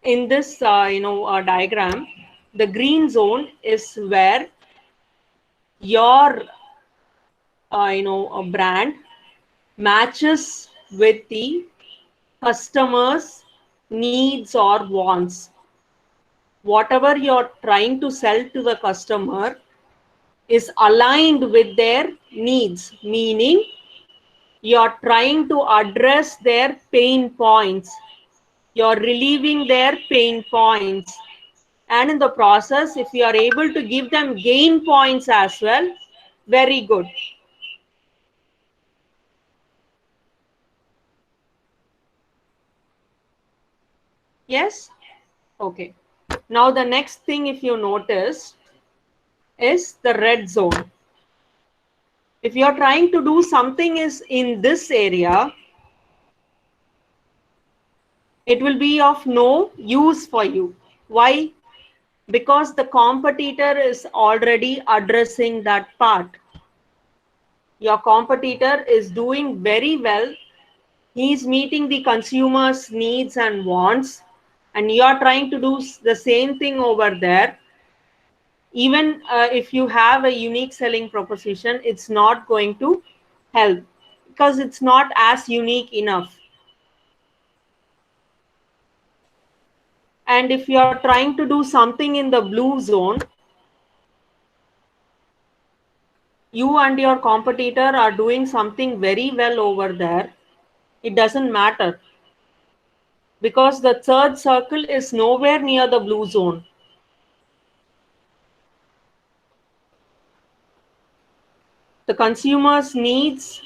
in this diagram, the green zone is where your a brand matches with the customer's needs or wants. Whatever you're trying to sell to the customer is aligned with their needs, meaning you're trying to address their pain points. You're relieving their pain points. And in the process, if you are able to give them gain points as well, very good. Yes? Okay. Now the next thing, if you notice, is the red zone. If you're trying to do something is in this area, it will be of no use for you. Why? Because the competitor is already addressing that part. Your competitor is doing very well. He's meeting the consumer's needs and wants, and you are trying to do the same thing over there. Even if you have a unique selling proposition, it's not going to help because it's not as unique enough. And if you are trying to do something in the blue zone, you and your competitor are doing something very well over there. It doesn't matter because the third circle is nowhere near the blue zone. The consumer's needs,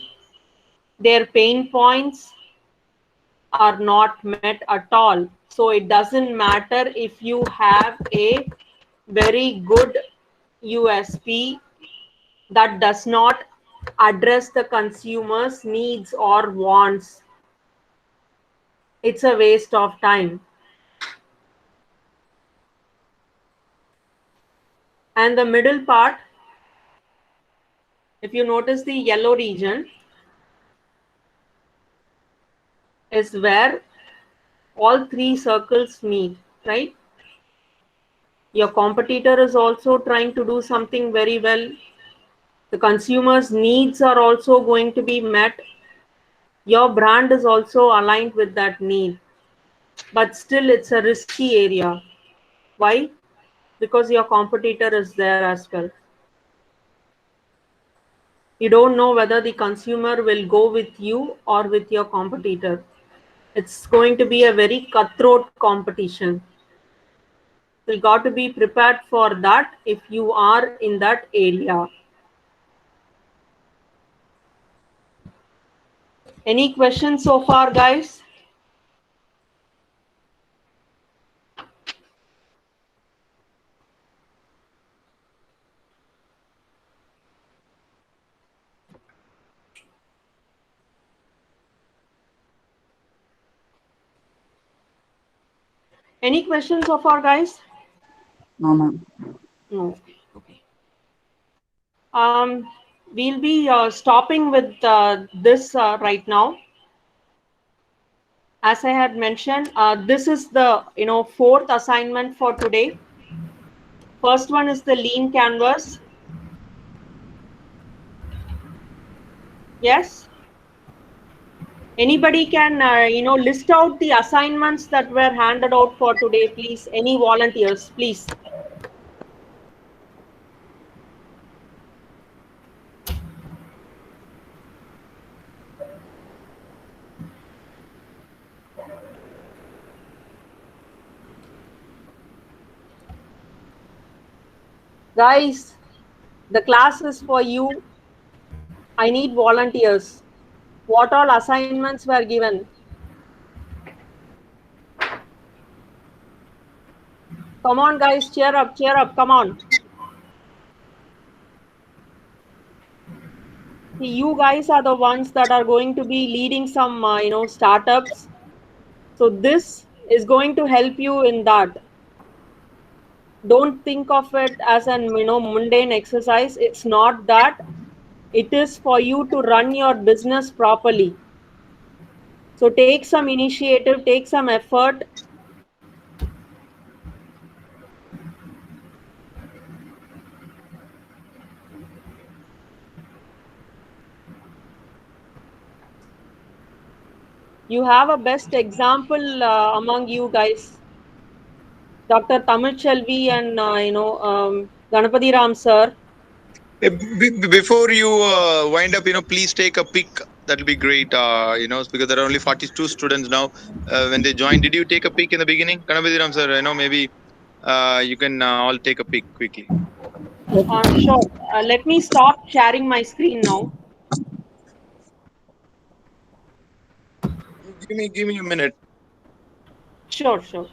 their pain points are not met at all. So it doesn't matter if you have a very good USP that does not address the consumer's needs or wants. It's a waste of time. And the middle part, if you notice the yellow region, is where all three circles meet, right? Your competitor is also trying to do something very well. The consumer's needs are also going to be met. Your brand is also aligned with that need. But still, it's a risky area. Why? Because your competitor is there as well. You don't know whether the consumer will go with you or with your competitor. It's going to be a very cutthroat competition. You got to be prepared for that if you are in that area. Any questions so far, guys? Any questions so far, guys? No, ma'am. No. Okay. We'll be stopping with this right now. As I had mentioned, this is the fourth assignment for today. First one is the lean canvas. Yes. Anybody can list out the assignments that were handed out for today, please. Any volunteers, please. Guys, the class is for you. I need volunteers. What all assignments were given? Come on, guys, cheer up, come on. See, you guys are the ones that are going to be leading some, startups. So this is going to help you in that. Don't think of it as an, mundane exercise. It's not that. It is for you to run your business properly. So take some initiative, take some effort. You have a best example among you guys. Dr. Tamil Chelvi and, Ganapati Ram sir. Before you wind up, please take a pic. That'll be great. Because there are only 42 students now. When they joined, did you take a pic in the beginning? Kanabadiram sir, maybe you can all take a pic quickly. Sure. Let me stop sharing my screen now. Give me a minute. Sure.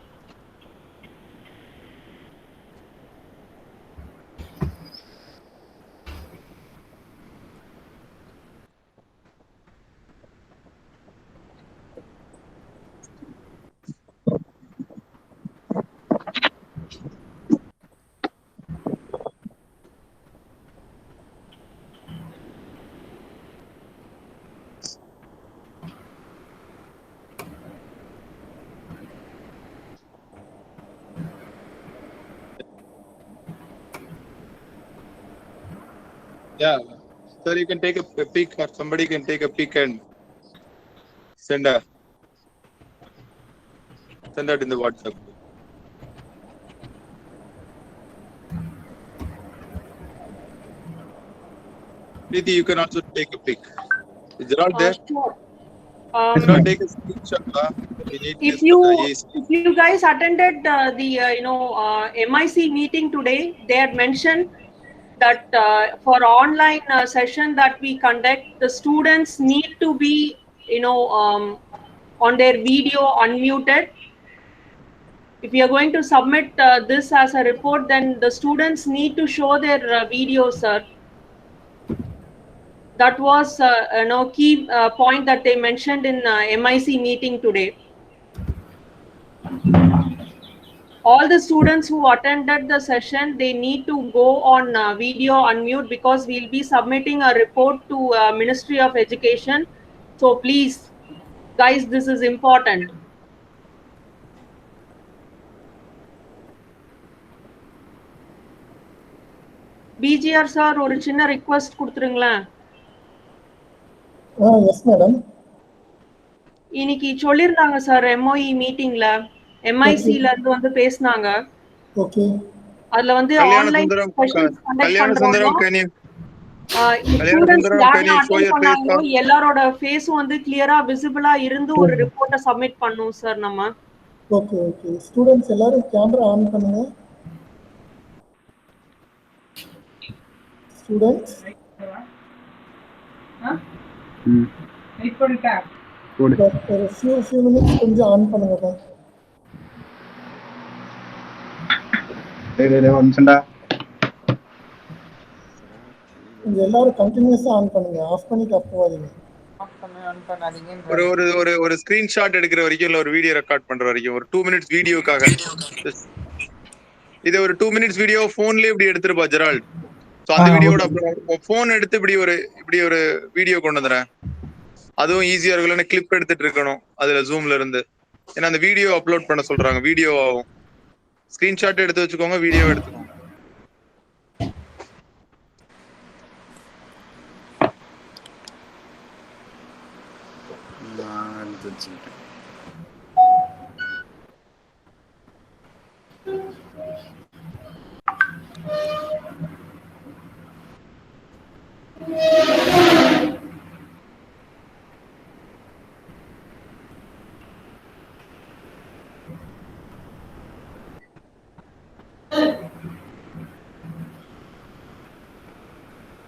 Yeah. Sir, you can take a pic, or somebody can take a pic and send that in the WhatsApp. Preeti, you can also take a pic. Is Gerald there? Sure. Gerald, take a screenshot. If you guys attended the MIC meeting today, they had mentioned that for online session that we conduct, the students need to be on their video unmuted. If you are going to submit this as a report, then the students need to show their video, sir. That was key point that they mentioned in MIC meeting today. All the students who attended the session, they need to go on video unmute, because we'll be submitting a report to Ministry of Education. So please, guys, this is important. BGR sir, ஒரு சின்ன request கொடுத்துருங்களேன். Yes, madam. இன்னைக்கு சொல்லிருந்தாங்க sir MOE மீட்டிங்ல, MICல இருந்து வந்து பேசினாங்க. Okay. அதுல வந்து ஆன்லைன் செஷன்ஸ் கண்டக்ட் பண்றோம். ஸ்டூடண்ட்ஸ் யாரெல்லாம் அட்டெண்ட் பண்ணாங்களோ எல்லாரோட ஃபேஸும் வந்து கிளியரா விசிபிளா இருந்து ஒரு ரிப்போர்ட்ட சப்மிட் பண்ணும் சார் நம்ம. ஓகே. ஸ்டூடண்ட்ஸ் எல்லாரும் கேமரா ஆன் பண்ணுங்க. ஸ்டூடண்ட்ஸ் வெயிட் பண்ணிட்டா ஒரு few minutes கொஞ்சம் ஆன் பண்ணுங்க. எல்லாரும் கண்டினியூஸா ஆன் பண்ணுங்க, ஆஃப் பண்ணிட்டு போவாதீங்க. ஒரு ஸ்கிரீன்ஷாட் எடுக்கிற வரைக்கும் இல்ல ஒரு வீடியோ ரெக்கார்ட் பண்ற வரைக்கும் ஒரு 2 மினிட்ஸ் வீடியோக்காக இது ஒரு 2 மினிட்ஸ் வீடியோ போன்லயே இப்படி எடுத்துருப்பா ஜெரால்ட். சோ அந்த வீடியோட போன் எடுத்து இப்படி ஒரு வீடியோ கொண்டு வந்துறேன். அதுவும் ஈஸியா இருக்கும்ல, கிளிப் எடுத்துட்டு இருக்கணும் அதுல ஜூம்ல இருந்து. ஏன்னா அந்த வீடியோ அப்லோட் பண்ண சொல்றாங்க, வீடியோ ஆகும். ஸ்கிரீன்ஷாட் எடுத்து வச்சுக்கோங்க, வீடியோ எடுத்துக்கோங்க.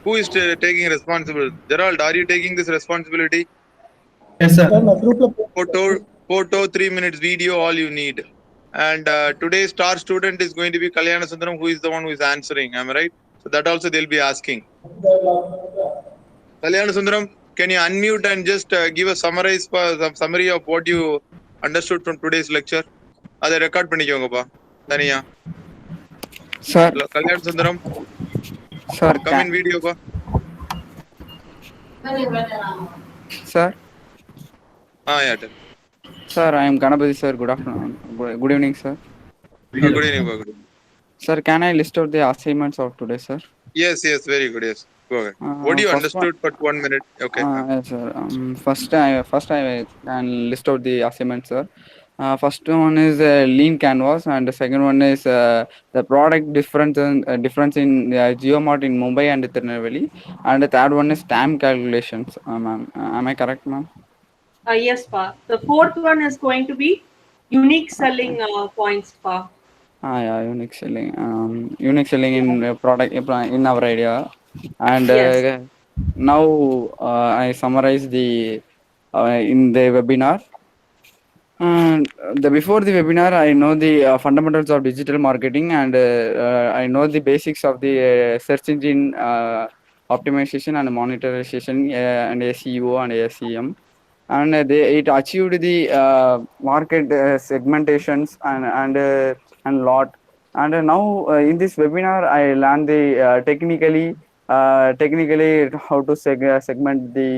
Who is taking responsibility? Gerald, are you taking this responsibility? Yes, sir. Sir, నా group లో Photo, 3 minutes video, all you need. And today's star student is going to be Kalyana Sundaram, who is the one who is answering. Am I right? So that also they'll be asking. Kalyana Sundaram, can you unmute and just give a summary of what you understood from today's lecture? அதை record பண்ணிக்கோங்கப்பா தனியா. Sir. Kalyana Sundaram. Sir. Come in video pa. Sir. Yeah. Tell. Sir, I am Ganapati sir. Good afternoon. Good evening, sir. Good evening. Sir, can I list out the assignments of today, sir? Yes, very good. Yes, go ahead. What do you understood for 1 minute? Okay. Yes, sir. First I can list out the assignments, sir. First one is lean canvas, and the second one is the product difference in GeoMart in Mumbai and Tirunelveli, and the third one is time calculations. Ma'am, am I correct, ma'am? Yes, pa. The fourth one is going to be unique selling points, pa. Yeah, unique selling in product in our area, and Yes. now I summarize the in the webinar. Before the webinar, I know the fundamentals of digital marketing, and I know the basics of the search engine optimization and monetization, and SEO and SEM, and it achieved the market segmentations and lot. And now in this webinar, I learned the technically how to segment the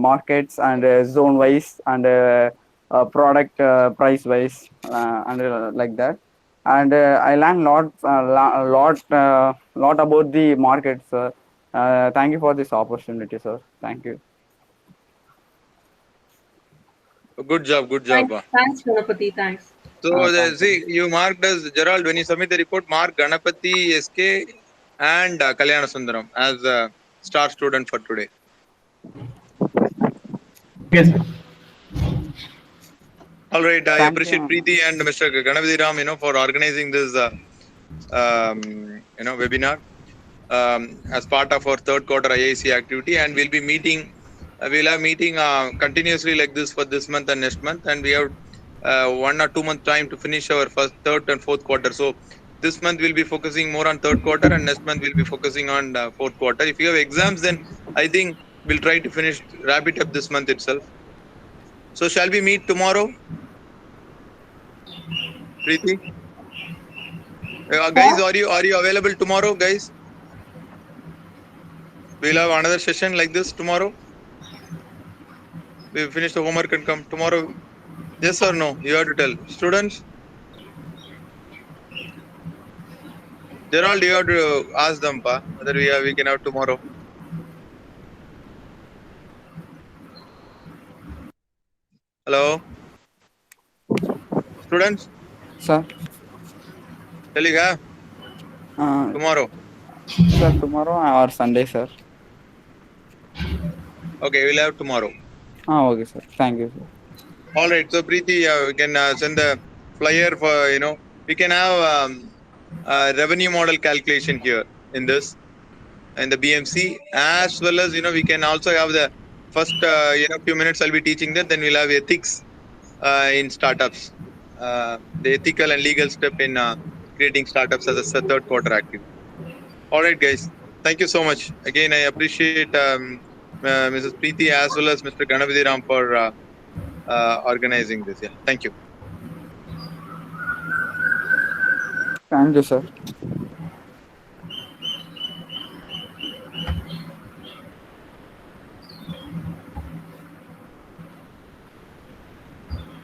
markets, and zone wise, and product price wise, and like that. And I learned lot about the markets, sir. Thank you for this opportunity, sir. Thank you. Good job. Thanks, Ganapati. Thanks. So see, you marked as Gerald, when you submit the report, mark Ganapati, SK, and Kalyana Sundaram as a star student for today. Yes, sir. All right, I appreciate Preeti and Mr. Ganapati Ram, for organizing this, webinar as part of our third quarter IIC activity, and we'll be meeting. We'll have meeting continuously like this for this month and next month, and we have 1 or 2 month time to finish our first, third, and fourth quarter. So this month we'll be focusing more on third quarter, and next month we'll be focusing on fourth quarter. If you have exams, then I think we'll try to wrap it up this month itself. So shall we meet tomorrow, Preeti? Guys, are you available tomorrow, guys? We'll have another session like this tomorrow. We finish the homework and come tomorrow. Yes or no? You have to tell. Students? Gerald, you have to ask them, whether we can have tomorrow. Hello? Students? Sir? Teliga? Tomorrow? Sir, tomorrow or Sunday, sir? Okay, we'll have tomorrow. Okay, sir. Thank you, sir. All right. So, Preeti, we can send the flyer for, we can have revenue model calculation here in the BMC, as well as, we can also have the first, few minutes I'll be teaching that. Then we'll have ethics in startups, the ethical and legal step in creating startups as a third quarter activity. All right, guys. Thank you so much. Again, I appreciate Mrs. Preeti as well as Mr. Ganapati Ram for organizing this. Yeah, thank you. Thank you, sir.